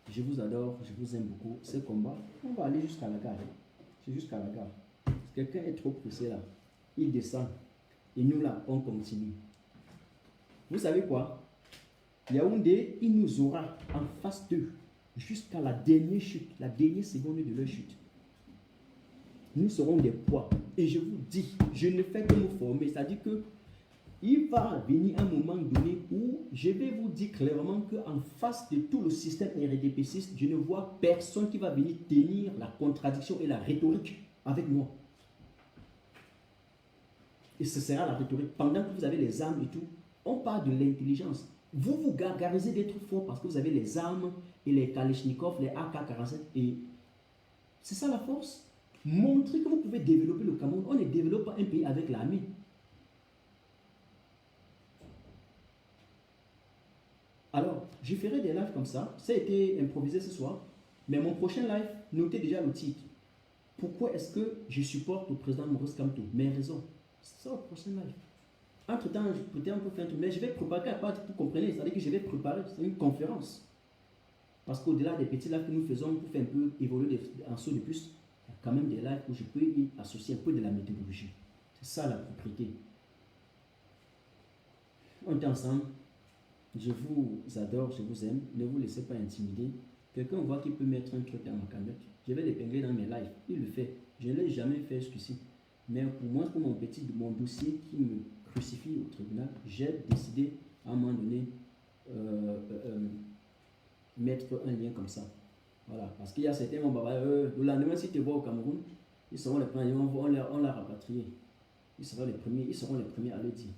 Je vous adore, je vous aime beaucoup. Ce combat, on va aller jusqu'à la gare. C'est jusqu'à la gare. Quelqu'un est trop pressé là. Il descend. Et nous là, on continue. Vous savez quoi? Yaoundé, il nous aura en face d'eux jusqu'à la dernière chute, la dernière seconde de leur chute. Nous serons des poids. Et je vous dis, je ne fais que nous former. C'est-à-dire que il va venir un moment donné où je vais vous dire clairement qu'en face de tout le système RDPCiste, je ne vois personne qui va venir tenir la contradiction et la rhétorique avec moi. Et ce sera la rhétorique. Pendant que vous avez les armes et tout, on parle de l'intelligence. Vous vous gargarisez d'être fort parce que vous avez les armes et les Kalachnikov, les AK-47. Et c'est ça la force. Montrez que vous pouvez développer le Cameroun. On ne développe pas un pays avec l'armée. Alors, je ferai des lives comme ça. Ça a été improvisé ce soir. Mais mon prochain live, notez déjà le titre. Pourquoi est-ce que je supporte le président Maurice Kamto? Mes raisons. C'est ça le prochain live. Entre-temps, peut-être on peut faire un truc. Mais je vais préparer, pour comprendre. C'est-à-dire que je vais préparer une conférence. Parce qu'au-delà des petits lives que nous faisons pour faire un peu évoluer en saut de plus, il y a quand même des lives où je peux y associer un peu de la méthodologie. C'est ça la propriété. On est ensemble. Je vous adore, je vous aime. Ne vous laissez pas intimider. Quelqu'un voit qu'il peut mettre un truc dans ma cagnotte. Je vais l'épingler dans mes lives. Il le fait. Je ne l'ai jamais fait jusqu'ici. Mais pour moi, pour mon dossier qui me crucifie au tribunal, j'ai décidé à un moment donné mettre un lien comme ça. Voilà. Parce qu'il y a certains le lendemain, si tu vois au Cameroun, ils seront les premiers, on l'a rapatrié. Ils seront les premiers à le dire.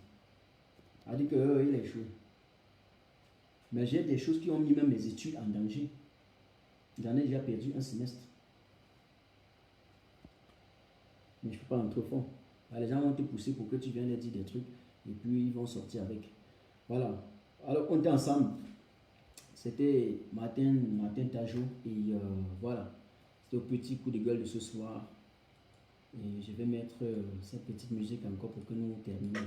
A dit que il a échoué. Mais j'ai des choses qui ont mis même mes études en danger. J'en ai déjà perdu un semestre. Mais je ne peux pas entrer au fond. Les gens vont te pousser pour que tu viennes leur dire des trucs. Et puis ils vont sortir avec. Voilà. Alors on était ensemble. C'était Martin Tajo. Et voilà. C'était au petit coup de gueule de ce soir. Et je vais mettre cette petite musique encore pour que nous terminions.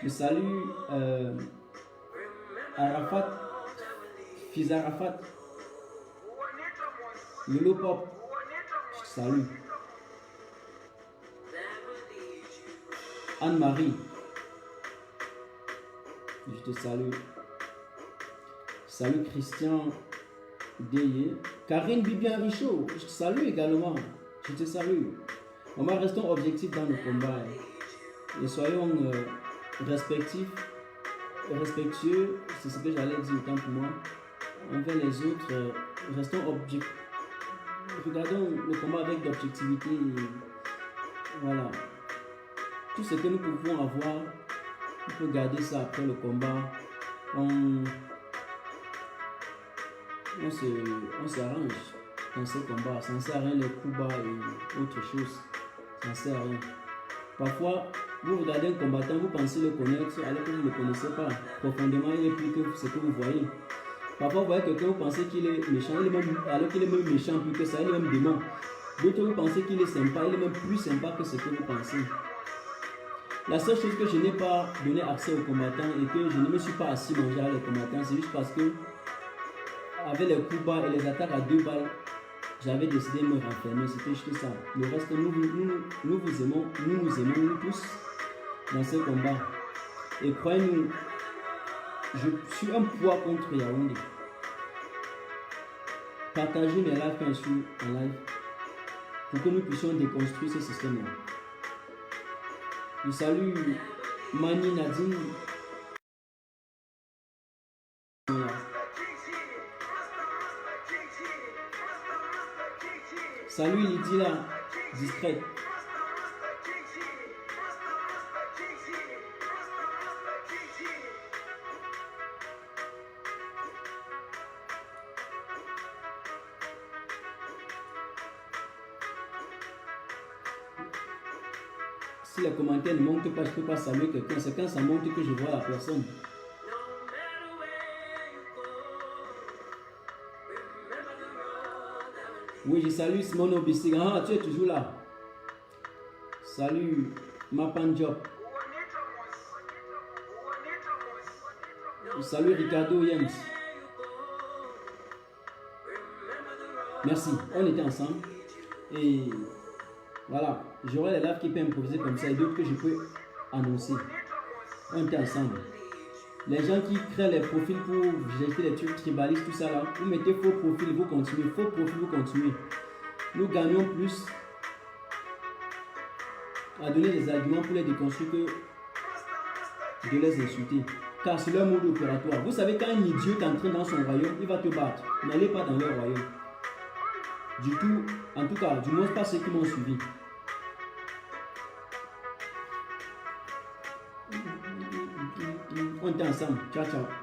Je salue Arafat, Fils Arafat, Lolo Pop, je salue Anne-Marie, je te salue. Salut Christian Deye, Karine Bibian Richaud, je te salue également, je te salue. On va rester objectif dans le combat et soyons respectueux, c'est ce que j'allais dire autant pour moi, envers les autres, restons objectifs, regardons le combat avec d'objectivité, voilà, tout ce que nous pouvons avoir, on peut garder ça après le combat, on s'arrange dans ce combat, ça ne sert à rien les coups bas et autre chose, ça ne sert à rien. Parfois, vous regardez un combattant, vous pensez le connaître, alors que vous ne le connaissez pas. Profondément, il est plus que ce que vous voyez. Parfois, vous voyez quelqu'un, vous pensez qu'il est méchant, alors qu'il est même méchant plus que ça, il est même démon. D'autres, vous pensez qu'il est sympa, il est même plus sympa que ce que vous pensez. La seule chose que je n'ai pas donné accès aux combattants et que je ne me suis pas assis manger avec les combattants, c'est juste parce que, avec les coups bas et les attaques à 2 balles, j'avais décidé de me renfermer, c'était juste ça. Le reste, nous vous aimons, nous tous dans ce combat. Et croyez-nous, je suis un poids contre Yaoundé. Partagez mes lives quand je suis en live pour que nous puissions déconstruire ce système-là. Je salue Mani Nadine. Salut Lydia, discrète. Si les commentaires ne montent pas, je ne peux pas saluer quelqu'un. C'est quand ça monte que je vois la personne. Oui, je salue Simone Obissi. Ah, tu es toujours là. Salut Mapanjop. Je salue Ricardo Yems. Merci, on était ensemble. Et voilà, j'aurai les lives qui peuvent improviser comme ça et d'autres que je peux annoncer. On était ensemble. Les gens qui créent les profils pour jeter les trucs tribalistes, tout ça là, vous mettez faux profil, vous continuez, faux profil, vous continuez. Nous gagnons plus à donner des arguments pour les déconstruire que de les insulter. Car c'est leur mode opératoire. Vous savez, quand un idiot entre dans son royaume, il va te battre. N'allez pas dans leur royaume. Du tout, en tout cas, du moins pas ceux qui m'ont suivi. On est ensemble. Ciao, ciao.